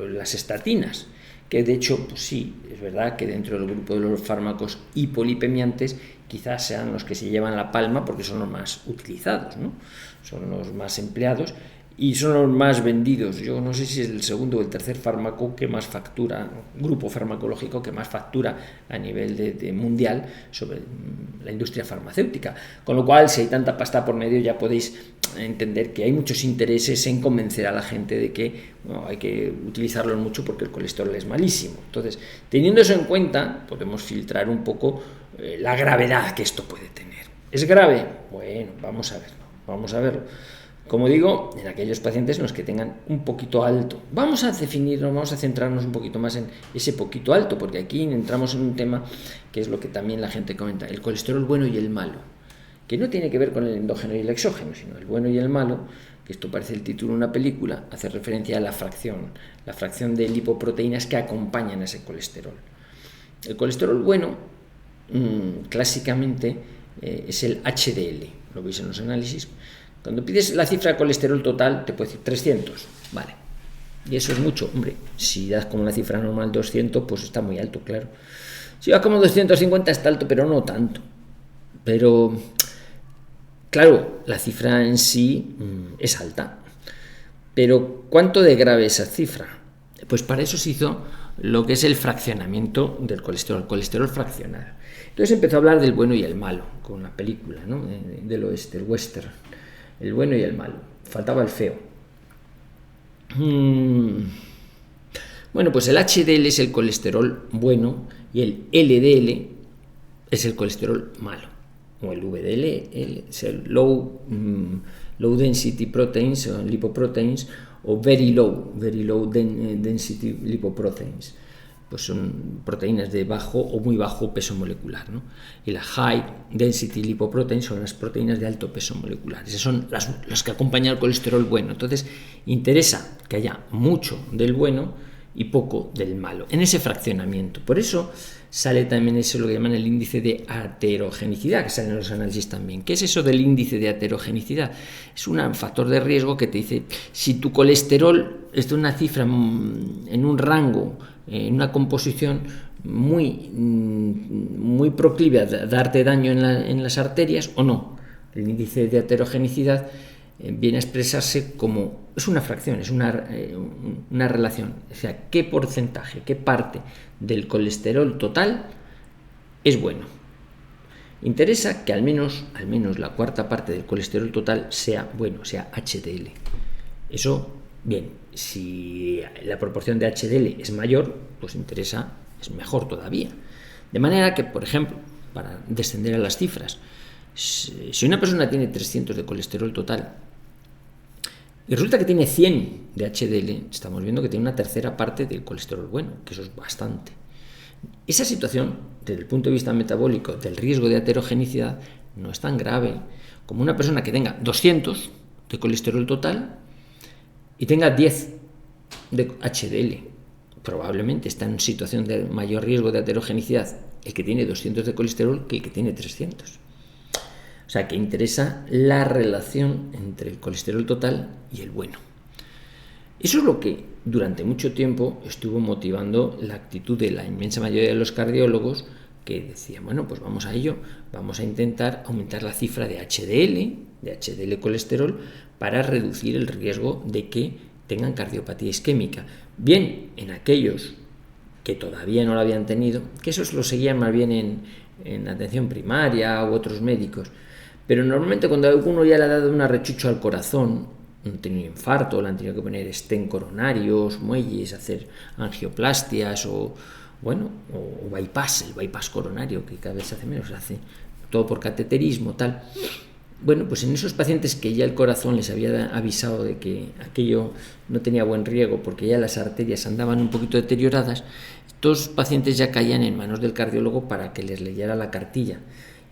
las estatinas, que de hecho, pues sí, es verdad que dentro del grupo de los fármacos hipolipemiantes quizás sean los que se llevan la palma porque son los más utilizados, ¿no? Son los más empleados y son los más vendidos. Yo no sé si es el segundo o el tercer fármaco que más factura, grupo farmacológico que más factura a nivel de mundial sobre la industria farmacéutica. Con lo cual, si hay tanta pasta por medio, ya podéis entender que hay muchos intereses en convencer a la gente de que hay que utilizarlo mucho porque el colesterol es malísimo. Entonces, teniendo eso en cuenta, podemos filtrar un poco la gravedad que esto puede tener. ¿Es grave? Bueno, vamos a verlo. Como digo, en aquellos pacientes en los que tengan un poquito alto. Vamos a definirnos, vamos a centrarnos un poquito más en ese poquito alto, porque aquí entramos en un tema que es lo que también la gente comenta, el colesterol bueno y el malo, que no tiene que ver con el endógeno y el exógeno, sino el bueno y el malo, que esto parece el título de una película, hace referencia a la fracción de lipoproteínas que acompañan a ese colesterol. El colesterol bueno, clásicamente, es el HDL, lo veis en los análisis. Cuando pides la cifra de colesterol total, te puede decir 300, vale. Y eso es mucho, hombre. Si das como una cifra normal 200, pues está muy alto, claro. Si va como 250 está alto, pero no tanto. Pero, claro, la cifra en sí es alta. Pero, ¿cuánto de grave es esa cifra? Pues para eso se hizo lo que es el fraccionamiento del colesterol fraccional. Entonces empezó a hablar del bueno y el malo, con la película, ¿no? Del oeste, el western. El bueno y el malo. Faltaba el feo. Bueno, pues el HDL es el colesterol bueno y el LDL es el colesterol malo. O el VDL es el low density proteins o lipoproteins, o very low density lipoproteins. Pues son proteínas de bajo o muy bajo peso molecular, ¿no? Y las high density lipoproteins son las proteínas de alto peso molecular. Esas son las que acompañan al colesterol bueno. Entonces, interesa que haya mucho del bueno y poco del malo, en ese fraccionamiento. Por eso sale también eso, lo que llaman el índice de aterogenicidad, que sale en los análisis también. ¿Qué es eso del índice de aterogenicidad? Es un factor de riesgo que te dice si tu colesterol está en una cifra, en un rango, en una composición muy proclive a darte daño en las arterias o no. El índice de aterogenicidad viene a expresarse como, es una fracción, es una relación, o sea, qué porcentaje, qué parte del colesterol total es bueno. Interesa que al menos la cuarta parte del colesterol total sea bueno, sea HDL. Eso, bien, si la proporción de HDL es mayor, pues interesa, es mejor todavía. De manera que, por ejemplo, para descender a las cifras, si una persona tiene 300 de colesterol total y resulta que tiene 100 de HDL, estamos viendo que tiene una tercera parte del colesterol bueno, que eso es bastante. Esa situación, desde el punto de vista metabólico, del riesgo de aterogenicidad, no es tan grave como una persona que tenga 200 de colesterol total y tenga 10 de HDL. Probablemente está en situación de mayor riesgo de aterogenicidad el que tiene 200 de colesterol que el que tiene 300. O sea, que interesa la relación entre el colesterol total y el bueno. Eso es lo que durante mucho tiempo estuvo motivando la actitud de la inmensa mayoría de los cardiólogos, que decían, bueno, pues vamos a ello, vamos a intentar aumentar la cifra de HDL colesterol, para reducir el riesgo de que tengan cardiopatía isquémica. Bien, en aquellos que todavía no lo habían tenido, que esos lo seguían más bien en atención primaria u otros médicos, pero normalmente cuando alguno ya le ha dado un arrechucho al corazón, han tenido infarto, le han tenido que poner stent coronarios, muelles, hacer angioplastias o bypass, el bypass coronario, que cada vez se hace menos, se hace todo por cateterismo, tal. Bueno, pues en esos pacientes que ya el corazón les había avisado de que aquello no tenía buen riego porque ya las arterias andaban un poquito deterioradas, estos pacientes ya caían en manos del cardiólogo para que les leyera la cartilla.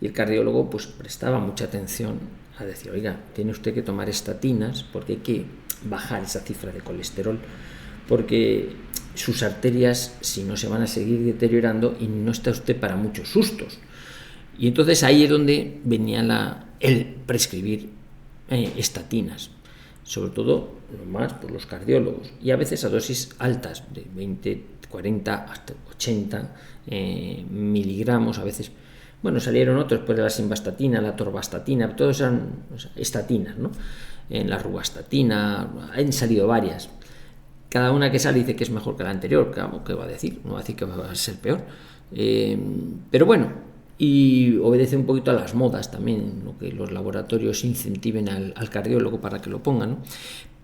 Y el cardiólogo pues prestaba mucha atención a decir, oiga, tiene usted que tomar estatinas porque hay que bajar esa cifra de colesterol, porque sus arterias, si no, se van a seguir deteriorando y no está usted para muchos sustos. Y entonces ahí es donde venía el prescribir estatinas, sobre todo lo más por los cardiólogos, y a veces a dosis altas, de 20, 40 hasta 80 miligramos, a veces. Bueno, salieron otros, pues la simvastatina, la torvastatina, todos eran estatinas, ¿no? En la ruvastatina, han salido varias. Cada una que sale dice que es mejor que la anterior, ¿qué va a decir? No va a decir que va a ser peor. Pero bueno, y obedece un poquito a las modas también, lo que los laboratorios incentiven al cardiólogo para que lo pongan, ¿no?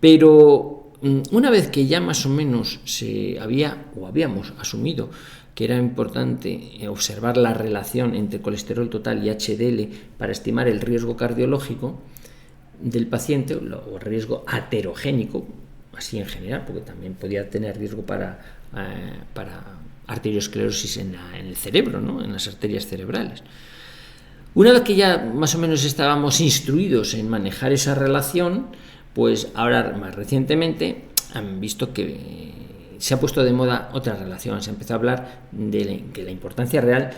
Pero una vez que ya más o menos habíamos asumido que era importante observar la relación entre colesterol total y HDL para estimar el riesgo cardiológico del paciente, o riesgo aterogénico, así en general, porque también podía tener riesgo para arteriosclerosis en el cerebro, ¿no? En las arterias cerebrales. Una vez que ya más o menos estábamos instruidos en manejar esa relación, pues ahora más recientemente han visto que se ha puesto de moda otra relación, se ha empezado a hablar de que la importancia real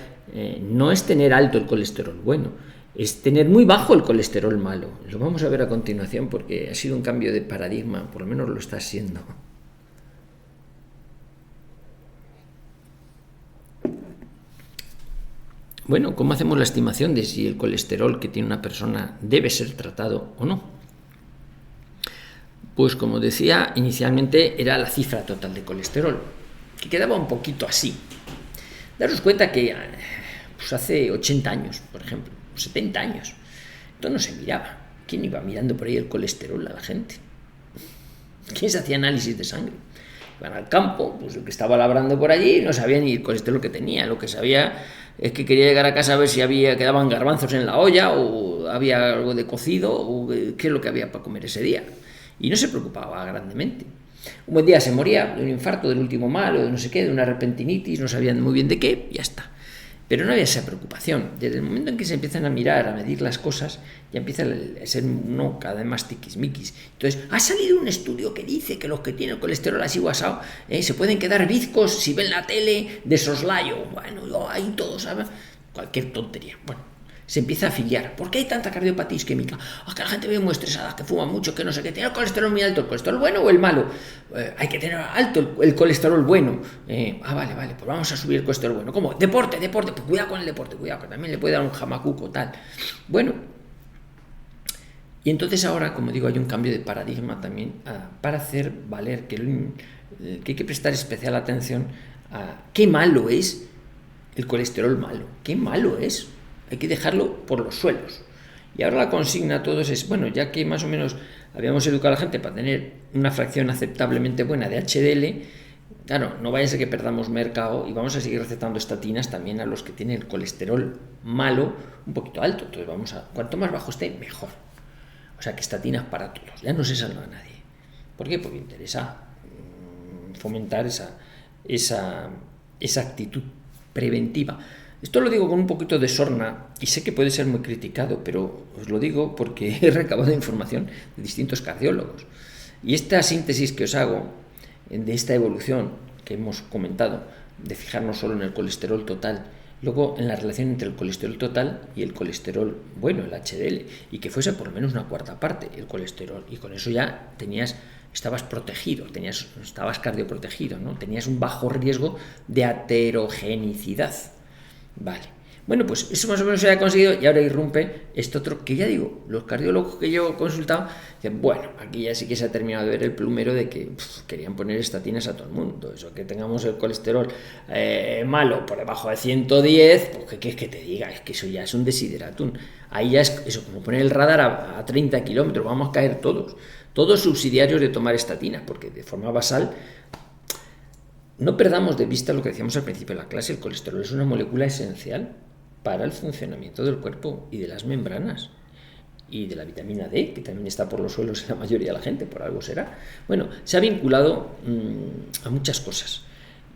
no es tener alto el colesterol bueno, es tener muy bajo el colesterol malo. Lo vamos a ver a continuación porque ha sido un cambio de paradigma, por lo menos lo está siendo. bueno, ¿cómo hacemos la estimación de si el colesterol que tiene una persona debe ser tratado o no? Pues como decía, inicialmente era la cifra total de colesterol, que quedaba un poquito así. Daros cuenta que pues hace 80 años, por ejemplo, 70 años, esto no se miraba. ¿Quién iba mirando por ahí el colesterol a la gente? ¿Quién se hacía análisis de sangre? Iban al campo, pues el que estaba labrando por allí no sabía ni el colesterol que tenía, lo que sabía es que quería llegar a casa a ver si quedaban garbanzos en la olla o había algo de cocido o qué es lo que había para comer ese día. Y no se preocupaba grandemente. Un buen día se moría de un infarto, del último mal o de no sé qué, de una repentinitis, no sabían muy bien de qué, y ya está. Pero no había esa preocupación. Desde el momento en que se empiezan a mirar, a medir las cosas, ya empieza a ser uno cada vez más tiquismiquis. Entonces, ha salido un estudio que dice que los que tienen el colesterol así guasado se pueden quedar bizcos si ven la tele de soslayo. Bueno, ahí todos saben cualquier tontería. Bueno, se empieza a afiliar. ¿Por qué hay tanta cardiopatía isquémica? Que la gente ve muy estresada, que fuma mucho, que no sé qué. ¿Tiene el colesterol muy alto? ¿El colesterol bueno o el malo? Hay que tener alto el colesterol bueno. Vale, pues vamos a subir el colesterol bueno. ¿Cómo? Deporte, pues cuidado con el deporte, cuidado, que también le puede dar un jamacuco, tal. Bueno, y entonces ahora, como digo, hay un cambio de paradigma también para hacer valer que hay que prestar especial atención a qué malo es el colesterol malo. ¿Qué malo es? Hay que dejarlo por los suelos. Y ahora la consigna a todos es, bueno, ya que más o menos habíamos educado a la gente para tener una fracción aceptablemente buena de HDL, claro, no vaya a ser que perdamos mercado y vamos a seguir recetando estatinas también a los que tienen el colesterol malo un poquito alto. Entonces cuanto más bajo esté, mejor. O sea, que estatinas para todos. Ya no se salva a nadie. ¿Por qué? Porque interesa fomentar esa actitud preventiva. Esto lo digo con un poquito de sorna y sé que puede ser muy criticado, pero os lo digo porque he recabado información de distintos cardiólogos. Y esta síntesis que os hago de esta evolución que hemos comentado, de fijarnos solo en el colesterol total, luego en la relación entre el colesterol total y el colesterol bueno, el HDL, y que fuese por lo menos una cuarta parte el colesterol, y con eso ya estabas protegido, estabas cardioprotegido, ¿no? Tenías un bajo riesgo de aterogenicidad. Vale. Bueno, pues eso más o menos se ha conseguido y ahora irrumpe esto otro que ya digo, los cardiólogos que yo he consultado dicen, bueno, aquí ya sí que se ha terminado de ver el plumero de que querían poner estatinas a todo el mundo. Eso que tengamos el colesterol malo por debajo de 110, pues ¿qué quieres que te diga? Es que eso ya es un desideratum. Ahí ya es eso, como poner el radar a 30 kilómetros, vamos a caer todos subsidiarios de tomar estatinas, porque de forma basal. No perdamos de vista lo que decíamos al principio de la clase, el colesterol es una molécula esencial para el funcionamiento del cuerpo y de las membranas y de la vitamina D, que también está por los suelos en la mayoría de la gente, por algo será. Bueno, se ha vinculado a muchas cosas.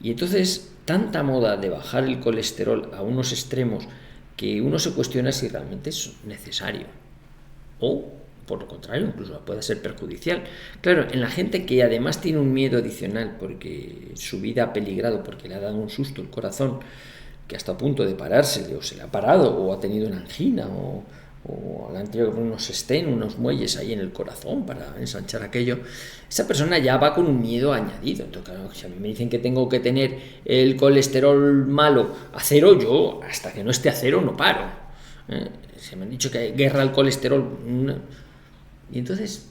Y entonces, tanta moda de bajar el colesterol a unos extremos que uno se cuestiona si realmente es necesario. O por lo contrario, incluso puede ser perjudicial. Claro, en la gente que además tiene un miedo adicional porque su vida ha peligrado, porque le ha dado un susto el corazón, que hasta a punto de parársele, o se le ha parado, o ha tenido una angina, o le han tenido unos stents, unos muelles ahí en el corazón para ensanchar aquello, esa persona ya va con un miedo añadido. Entonces, claro, si a mí me dicen que tengo que tener el colesterol malo a cero, yo hasta que no esté a cero no paro. Se me han dicho que hay guerra al colesterol. Y entonces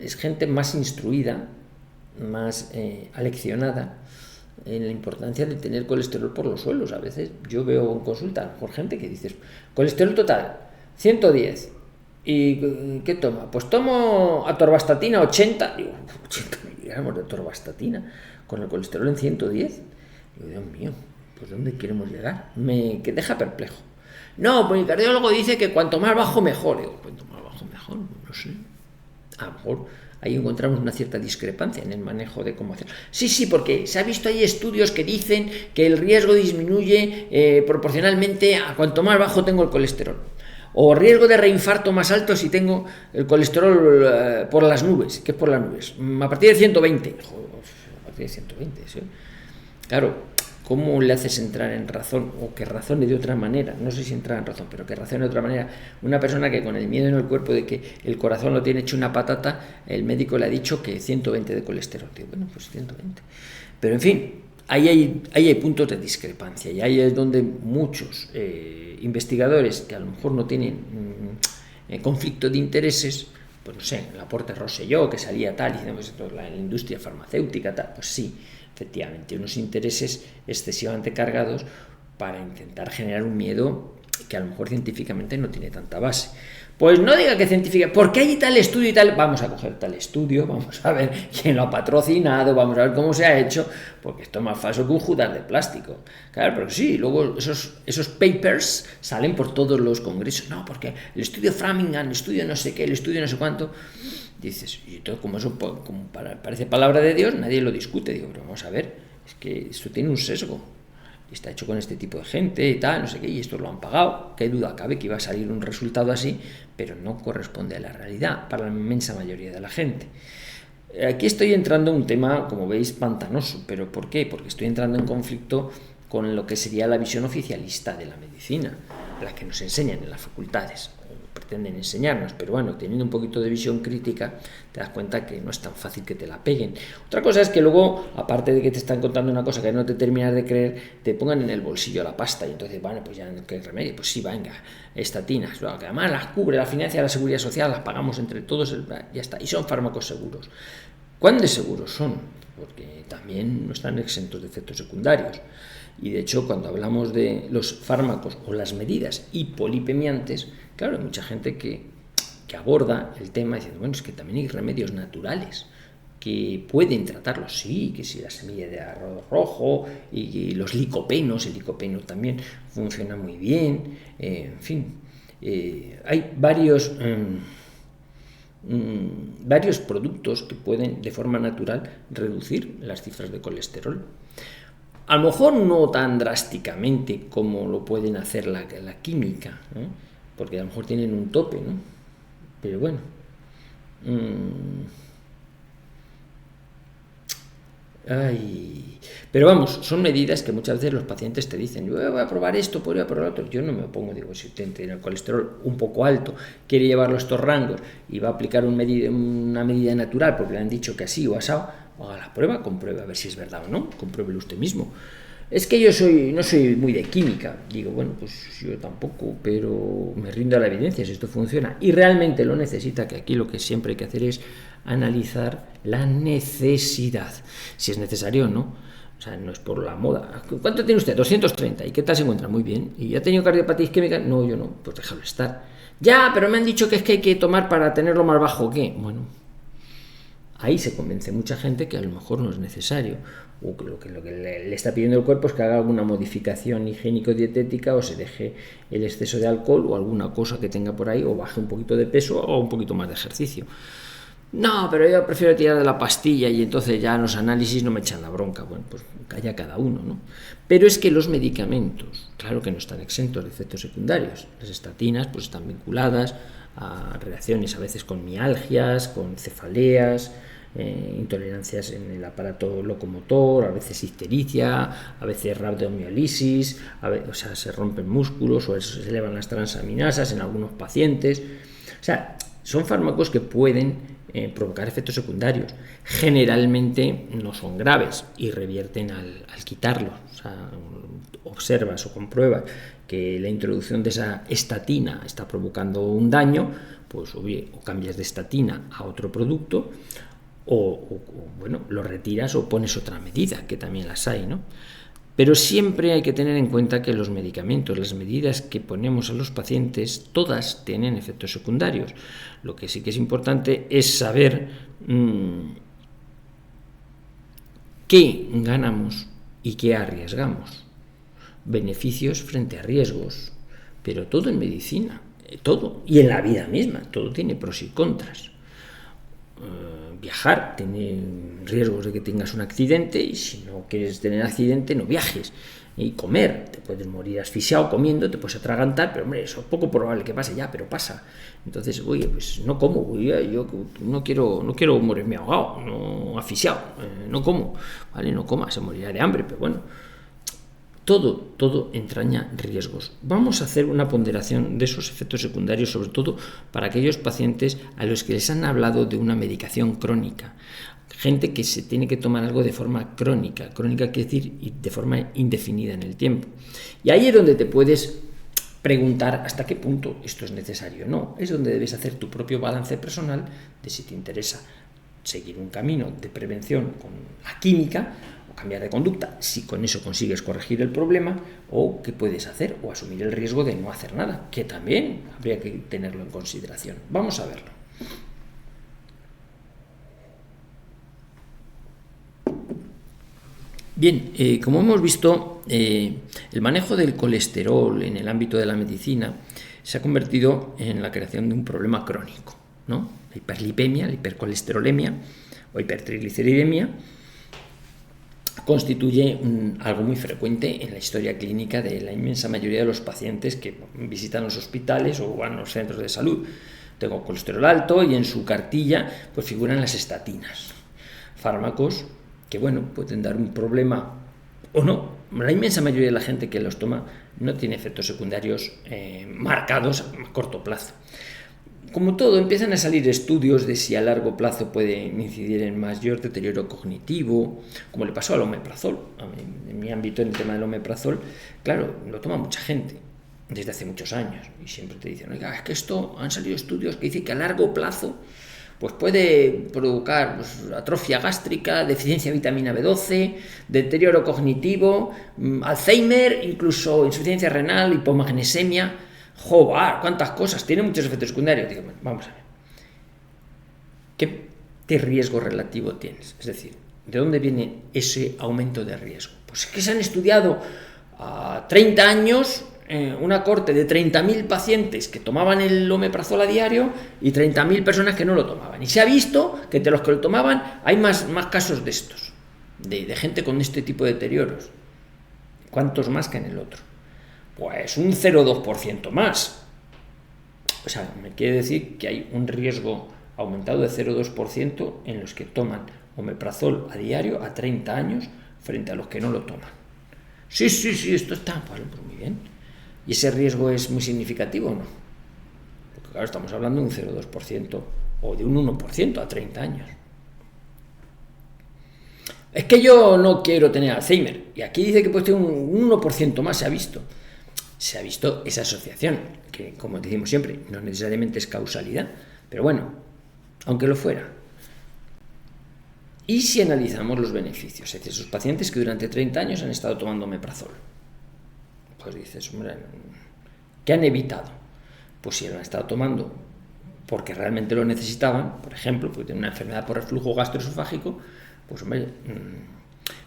es gente más instruida, más aleccionada en la importancia de tener colesterol por los suelos. A veces yo veo en consulta por gente que dice, colesterol total, 110. ¿Y qué toma? Pues tomo atorvastatina 80. Digo, 80 miligramos de atorvastatina con el colesterol en 110. Digo, Dios mío, pues ¿dónde queremos llegar? Que deja perplejo. No, pues mi cardiólogo dice que cuanto más bajo mejor. Digo, cuanto más bajo mejor, no sé. A lo mejor ahí encontramos una cierta discrepancia en el manejo de cómo hacerlo. Sí, porque se ha visto ahí estudios que dicen que el riesgo disminuye proporcionalmente a cuanto más bajo tengo el colesterol. O riesgo de reinfarto más alto si tengo el colesterol por las nubes. ¿Qué es por las nubes? A partir de 120. A partir de 120, ¿sí? Claro, ¿cómo le haces entrar en razón? O que razone de otra manera, no sé si entrar en razón, pero que razone de otra manera. Una persona que con el miedo en el cuerpo de que el corazón lo tiene hecho una patata, el médico le ha dicho que 120 de colesterol. Digo, bueno, pues 120. Pero en fin, ahí hay puntos de discrepancia, y ahí es donde muchos investigadores que a lo mejor no tienen conflicto de intereses, pues no sé, Laporte Rosselló, que salía tal, y pues, la industria farmacéutica, tal, pues sí, efectivamente, unos intereses excesivamente cargados para intentar generar un miedo que a lo mejor científicamente no tiene tanta base. Pues no diga que científica, porque hay tal estudio y tal, vamos a coger tal estudio, vamos a ver quién lo ha patrocinado, vamos a ver cómo se ha hecho, porque esto es más falso que un Judas de plástico. Claro, pero sí, luego esos papers salen por todos los congresos, no, porque el estudio Framingham, el estudio no sé qué, el estudio no sé cuánto, dices, y todo como eso parece palabra de Dios, nadie lo discute, digo, pero vamos a ver, es que esto tiene un sesgo. Está hecho con este tipo de gente y tal, no sé qué, y esto lo han pagado. Qué duda cabe que iba a salir un resultado así, pero no corresponde a la realidad para la inmensa mayoría de la gente. Aquí estoy entrando en un tema, como veis, pantanoso. ¿Pero por qué? Porque estoy entrando en conflicto con lo que sería la visión oficialista de la medicina, la que nos enseñan en las facultades, pretenden enseñarnos, pero bueno, teniendo un poquito de visión crítica, te das cuenta que no es tan fácil que te la peguen. Otra cosa es que luego, aparte de que te están contando una cosa que no te terminas de creer, te pongan en el bolsillo la pasta, y entonces, bueno, pues ya no hay remedio, pues sí, venga, estatinas, bueno, que además las cubre la financia de la Seguridad Social, las pagamos entre todos, ya está, y son fármacos seguros. ¿Cuán de seguros son? Porque también no están exentos de efectos secundarios. Y de hecho, cuando hablamos de los fármacos o las medidas hipolipemiantes, claro, hay mucha gente que aborda el tema diciendo, bueno, es que también hay remedios naturales que pueden tratarlos, sí, que si la semilla de arroz rojo y los licopenos, el licopeno también funciona muy bien, en fin, hay varios productos que pueden de forma natural reducir las cifras de colesterol. A lo mejor no tan drásticamente como lo pueden hacer la química, ¿eh? Porque a lo mejor tienen un tope, ¿no? Pero bueno. Pero vamos, son medidas que muchas veces los pacientes te dicen, yo voy a probar esto, voy a probar otro. Yo no me opongo, digo, si usted tiene el colesterol un poco alto, quiere llevarlo a estos rangos y va a aplicar una medida natural porque le han dicho que así o asado, haga la prueba, compruebe a ver si es verdad o no, compruébelo usted mismo. Es que yo no soy muy de química. Digo, bueno, pues yo tampoco, pero me rindo a la evidencia si esto funciona y realmente lo necesita, que aquí lo que siempre hay que hacer es analizar la necesidad, si es necesario o no. O sea, no es por la moda. ¿Cuánto tiene usted? 230. ¿Y qué tal se encuentra? Muy bien. ¿Y ha tenido cardiopatía isquémica? No, yo no. Pues déjalo estar. Ya, pero me han dicho que es que hay que tomar para tenerlo más bajo. ¿Qué? Bueno, ahí se convence mucha gente que a lo mejor no es necesario, o que lo que le está pidiendo el cuerpo es que haga alguna modificación higiénico-dietética, o se deje el exceso de alcohol o alguna cosa que tenga por ahí, o baje un poquito de peso o un poquito más de ejercicio. No, pero yo prefiero tirar de la pastilla, y entonces ya en los análisis no me echan la bronca. Bueno, pues calla cada uno, ¿no? Pero es que los medicamentos, claro que no están exentos de efectos secundarios. Las estatinas pues están vinculadas a reacciones a veces con mialgias, con cefaleas, intolerancias en el aparato locomotor, a veces ictericia, a veces rabdomiolisis, o sea, se rompen músculos o se elevan las transaminasas en algunos pacientes. O sea, son fármacos que pueden provocar efectos secundarios. Generalmente no son graves y revierten al quitarlos. O sea, observas o compruebas que la introducción de esa estatina está provocando un daño, pues o cambias de estatina a otro producto, o bueno, lo retiras o pones otra medida, que también las hay, ¿no? Pero siempre hay que tener en cuenta que los medicamentos, las medidas que ponemos a los pacientes, todas tienen efectos secundarios. Lo que sí que es importante es saber qué ganamos y qué arriesgamos. Beneficios frente a riesgos. Pero todo en medicina, todo, y en la vida misma, todo tiene pros y contras. Viajar tiene riesgos de que tengas un accidente, y si no quieres tener accidente no viajes. Y comer, te puedes morir asfixiado comiendo, te puedes atragantar, pero hombre, eso es poco probable que pase, ya, pero pasa. Entonces, oye, pues no como, yo no quiero morirme ahogado, no asfixiado, no como, vale, no coma, se morirá de hambre, pero bueno, todo entraña riesgos. Vamos a hacer una ponderación de esos efectos secundarios, sobre todo para aquellos pacientes a los que les han hablado de una medicación crónica, gente que se tiene que tomar algo de forma crónica. Crónica quiere decir de forma indefinida en el tiempo. Y ahí es donde te puedes preguntar hasta qué punto esto es necesario. No, es donde debes hacer tu propio balance personal de si te interesa seguir un camino de prevención con la química o cambiar de conducta, si con eso consigues corregir el problema, o qué puedes hacer o asumir el riesgo de no hacer nada, que también habría que tenerlo en consideración. Vamos a verlo. Bien, como hemos visto, el manejo del colesterol en el ámbito de la medicina se ha convertido en la creación de un problema crónico, ¿no? La hiperlipemia, la hipercolesterolemia o hipertrigliceridemia constituye algo muy frecuente en la historia clínica de la inmensa mayoría de los pacientes que visitan los hospitales o van a los centros de salud. Tengo colesterol alto y en su cartilla pues figuran las estatinas, fármacos que, bueno, pueden dar un problema o no. La inmensa mayoría de la gente que los toma no tiene efectos secundarios marcados a corto plazo. Como todo, empiezan a salir estudios de si a largo plazo puede incidir en mayor deterioro cognitivo, como le pasó al omeprazol. En mi ámbito, en el tema del omeprazol, claro, lo toma mucha gente desde hace muchos años y siempre te dicen, oiga, es que esto, han salido estudios que dicen que a largo plazo pues puede provocar pues, atrofia gástrica, deficiencia de vitamina B12, deterioro cognitivo, Alzheimer, incluso insuficiencia renal, hipomagnesemia. ¡Joder! ¡Cuántas cosas! Tiene muchos efectos secundarios. Digo, bueno, vamos a ver. ¿Qué riesgo relativo tienes? Es decir, ¿de dónde viene ese aumento de riesgo? Pues es que se han estudiado a 30 años una corte de 30.000 pacientes que tomaban el omeprazol a diario y 30.000 personas que no lo tomaban. Y se ha visto que entre los que lo tomaban hay más casos de estos, de gente con este tipo de deterioros. ¿Cuántos más que en el otro? Pues un 0,2% más. O sea, me quiere decir que hay un riesgo aumentado de 0,2% en los que toman omeprazol a diario a 30 años frente a los que no lo toman. Sí, esto está, pues muy bien. ¿Y ese riesgo es muy significativo o no? Porque claro, estamos hablando de un 0,2% o de un 1% a 30 años. Es que yo no quiero tener Alzheimer. Y aquí dice que puede tener un 1% más, se ha visto. Se ha visto esa asociación, que como decimos siempre, no necesariamente es causalidad, pero bueno, aunque lo fuera. ¿Y si analizamos los beneficios? Es decir, esos pacientes que durante 30 años han estado tomando omeprazol. Pues dices, hombre, ¿qué han evitado? Pues si lo han estado tomando porque realmente lo necesitaban, por ejemplo, porque tienen una enfermedad por reflujo gastroesofágico, pues hombre,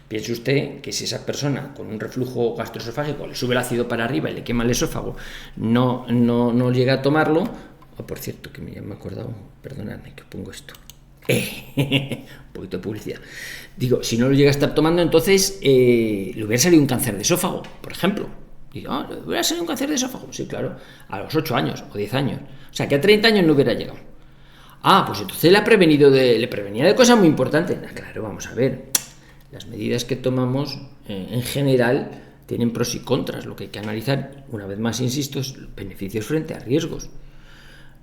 piense usted que si esa persona con un reflujo gastroesofágico le sube el ácido para arriba y le quema el esófago, no llega a tomarlo. Oh, por cierto, que me he acordado, perdonadme que pongo esto. Un poquito de publicidad. Digo, si no lo llega a estar tomando, entonces le hubiera salido un cáncer de esófago, por ejemplo. Digo, ¿le hubiera salido un cáncer de esófago? Sí, claro, a los 8 años o 10 años. O sea, que a 30 años no hubiera llegado. Ah, pues entonces le prevenía de cosas muy importantes. Claro, vamos a ver. Las medidas que tomamos, en general, tienen pros y contras. Lo que hay que analizar, una vez más, insisto, es beneficios frente a riesgos.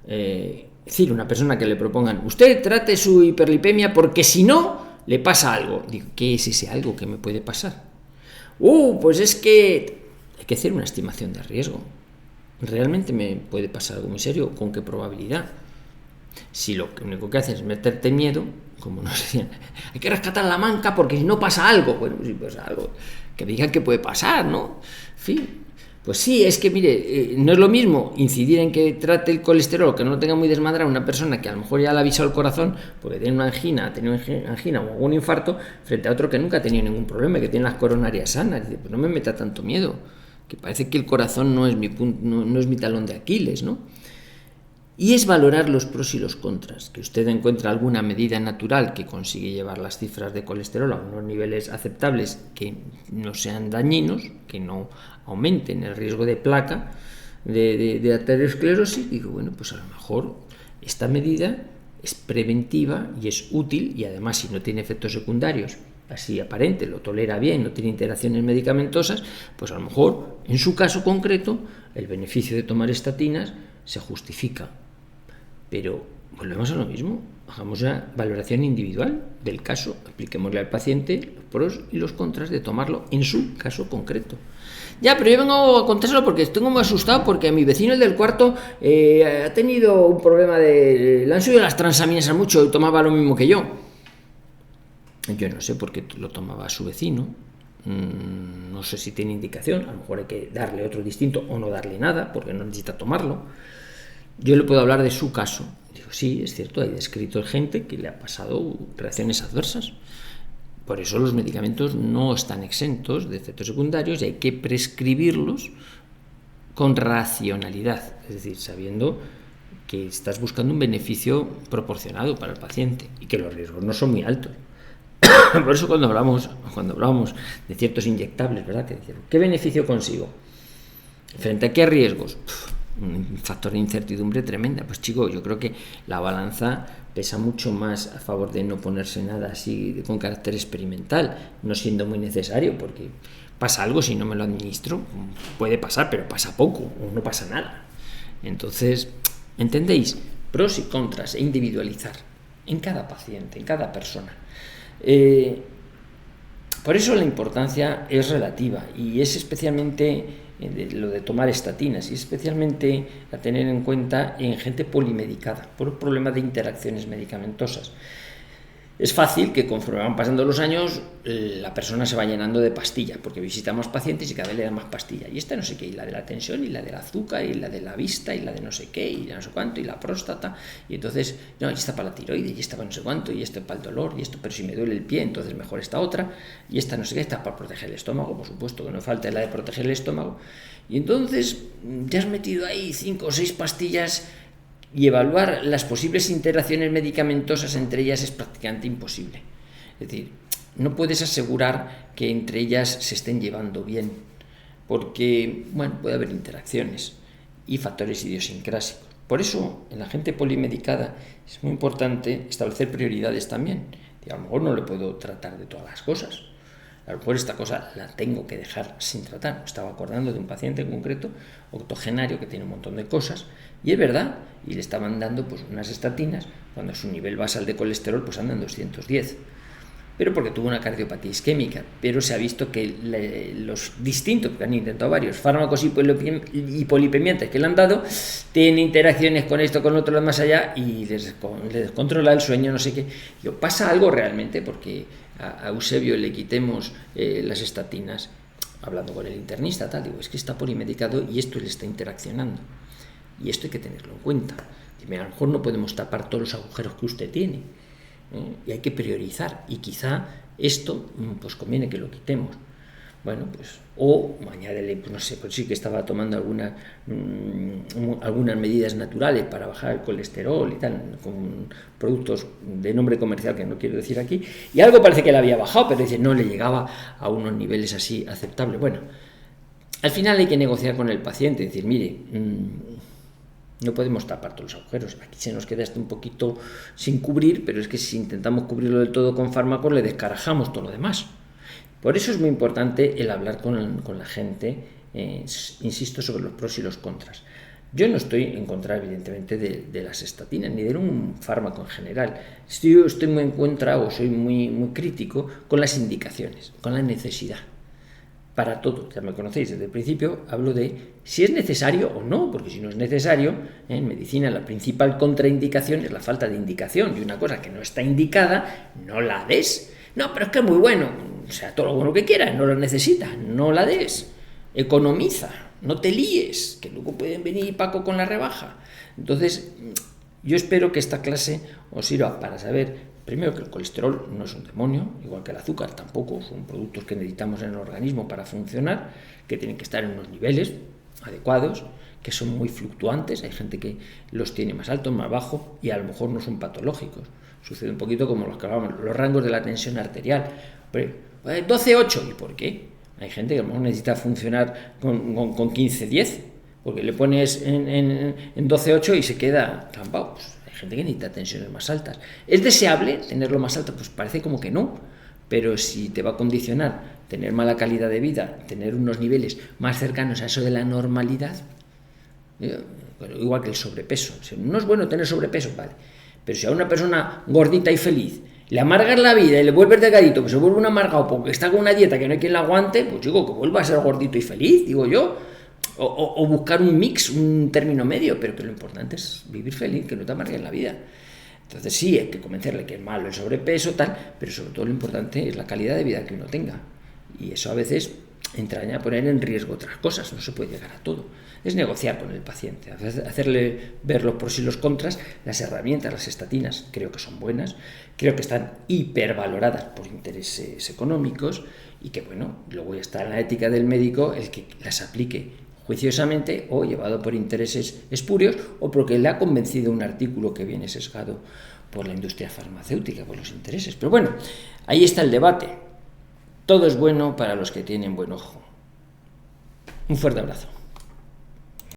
Es decir, una persona que le propongan, usted trate su hiperlipemia porque si no, le pasa algo. Digo, ¿qué es ese algo que me puede pasar? Pues es que hay que hacer una estimación de riesgo. ¿Realmente me puede pasar algo muy serio? ¿Con qué probabilidad? Si lo único que haces es meterte miedo, como nos decían, hay que rescatar la manca porque si no pasa algo. Bueno, si pasa algo, que digan que puede pasar, ¿no? En fin, pues sí, es que mire, no es lo mismo incidir en que trate el colesterol, que no lo tenga muy desmadrado una persona que a lo mejor ya le ha avisado el corazón porque tiene una angina, ha tenido angina o un infarto, frente a otro que nunca ha tenido ningún problema, que tiene las coronarias sanas. Dice, pues no me meta tanto miedo, que parece que el corazón no es mi talón de Aquiles, ¿no? Y es valorar los pros y los contras, que usted encuentra alguna medida natural que consigue llevar las cifras de colesterol a unos niveles aceptables que no sean dañinos, que no aumenten el riesgo de placa, de aterosclerosis. Digo, bueno, pues a lo mejor esta medida es preventiva y es útil, y además si no tiene efectos secundarios así aparente, lo tolera bien, no tiene interacciones medicamentosas, pues a lo mejor en su caso concreto el beneficio de tomar estatinas se justifica. Pero volvemos a lo mismo. hagamos una valoración individual del caso, apliquémosle al paciente los pros y los contras de tomarlo en su caso concreto. Ya, pero yo vengo a contárselo porque estoy muy asustado porque a mi vecino, el del cuarto, ha tenido un problema le han subido las transaminas mucho y tomaba lo mismo que yo. Yo no sé por qué lo tomaba su vecino, no sé si tiene indicación, a lo mejor hay que darle otro distinto o no darle nada porque no necesita tomarlo. Yo le puedo hablar de su caso. Digo, sí, es cierto, hay descrito gente que le ha pasado reacciones adversas. Por eso los medicamentos no están exentos de efectos secundarios y hay que prescribirlos con racionalidad, es decir, sabiendo que estás buscando un beneficio proporcionado para el paciente y que los riesgos no son muy altos. Por eso cuando hablamos de ciertos inyectables, ¿verdad? Que decían, ¿qué beneficio consigo? ¿Frente a qué riesgos? Un factor de incertidumbre tremenda. Pues chico, yo creo que la balanza pesa mucho más a favor de no ponerse nada así con carácter experimental, no siendo muy necesario, porque pasa algo si no me lo administro, puede pasar, pero pasa poco o no pasa nada. Entonces, ¿entendéis? Pros y contras e individualizar en cada paciente, en cada persona. Por eso la importancia es relativa y es especialmente lo de tomar estatinas y especialmente a tener en cuenta en gente polimedicada por problemas de interacciones medicamentosas. Es fácil que conforme van pasando los años la persona se va llenando de pastillas porque visitamos pacientes y cada vez le dan más pastillas y esta no sé qué, y la de la tensión y la del azúcar y la de la vista y la de no sé qué y no sé cuánto y la próstata y entonces no, y esta para la tiroides y esta para no sé cuánto y esto para el dolor y esto, pero si me duele el pie entonces mejor esta otra y esta no sé qué, esta para proteger el estómago, por supuesto que no falta la de proteger el estómago y entonces te has metido ahí 5 o 6 pastillas y evaluar las posibles interacciones medicamentosas entre ellas es prácticamente imposible. Es decir, no puedes asegurar que entre ellas se estén llevando bien, porque, bueno, puede haber interacciones y factores idiosincrásicos. Por eso, en la gente polimedicada es muy importante establecer prioridades también. A lo mejor no le puedo tratar de todas las cosas. A lo mejor esta cosa la tengo que dejar sin tratar. Me estaba acordando de un paciente en concreto, octogenario, que tiene un montón de cosas, y es verdad, y le estaban dando pues unas estatinas, cuando su nivel basal de colesterol pues anda en 210, pero porque tuvo una cardiopatía isquémica, pero se ha visto que los distintos, porque han intentado varios fármacos hipolipemiantes que le han dado, tienen interacciones con esto, con otro, más allá, y les descontrola el sueño, no sé qué. ¿Pasa algo realmente? Porque a Eusebio le quitemos las estatinas, hablando con el internista, tal, digo, es que está polimedicado y esto le está interaccionando. Y esto hay que tenerlo en cuenta. A lo mejor no podemos tapar todos los agujeros que usted tiene, y hay que priorizar. Y quizá esto, pues conviene que lo quitemos. Bueno, pues, o añádele, pues no sé, pues sí que estaba tomando algunas medidas naturales para bajar el colesterol y tal, con productos de nombre comercial que no quiero decir aquí, y algo parece que le había bajado, pero dice, no le llegaba a unos niveles así aceptables. Bueno, al final hay que negociar con el paciente, decir, mire, no podemos tapar todos los agujeros, aquí se nos queda un poquito sin cubrir, pero es que si intentamos cubrirlo del todo con fármacos le descarajamos todo lo demás. Por eso es muy importante el hablar con la gente, insisto, sobre los pros y los contras. Yo no estoy en contra, evidentemente, de las estatinas, ni de un fármaco en general. Yo estoy muy en contra, o soy muy, muy crítico con las indicaciones, con la necesidad. Para todo, ya me conocéis desde el principio, hablo de si es necesario o no, porque si no es necesario, en medicina la principal contraindicación es la falta de indicación, y una cosa que no está indicada, no la des. No, pero es que es muy bueno, o sea, todo lo bueno que quieras, no lo necesitas, no la des, economiza, no te líes, que luego pueden venir Paco con la rebaja. Entonces, yo espero que esta clase os sirva para saber, primero, que el colesterol no es un demonio, igual que el azúcar tampoco, son productos que necesitamos en el organismo para funcionar, que tienen que estar en unos niveles adecuados, que son muy fluctuantes, hay gente que los tiene más altos, más bajos, y a lo mejor no son patológicos. Sucede un poquito como los que hablábamos, los rangos de la tensión arterial. 12-8, ¿y por qué? Hay gente que a lo mejor necesita funcionar con 15-10, porque le pones en 12-8 y se queda trampado. Pues hay gente que necesita tensiones más altas. ¿Es deseable tenerlo más alto? Pues parece como que no, pero si te va a condicionar tener mala calidad de vida, tener unos niveles más cercanos a eso de la normalidad, igual que el sobrepeso. No es bueno tener sobrepeso, vale, Pero si a una persona gordita y feliz le amargas la vida y le vuelves delgadito, pues se vuelve un amargado porque está con una dieta que no hay quien la aguante, pues digo que vuelva a ser gordito y feliz, digo yo. O buscar un mix, un término medio, pero que lo importante es vivir feliz, que no te amargues la vida. Entonces sí, hay que convencerle que es malo el sobrepeso, tal, pero sobre todo lo importante es la calidad de vida que uno tenga. Y eso a veces entraña a poner en riesgo otras cosas, no se puede llegar a todo. Es negociar con el paciente, hacerle ver los pros y los contras. Las herramientas, las estatinas, creo que son buenas, creo que están hipervaloradas por intereses económicos y que, bueno, luego ya está en la ética del médico el que las aplique juiciosamente o llevado por intereses espurios o porque le ha convencido un artículo que viene sesgado por la industria farmacéutica, por los intereses. Pero bueno, ahí está el debate. Todo es bueno para los que tienen buen ojo. Un fuerte abrazo.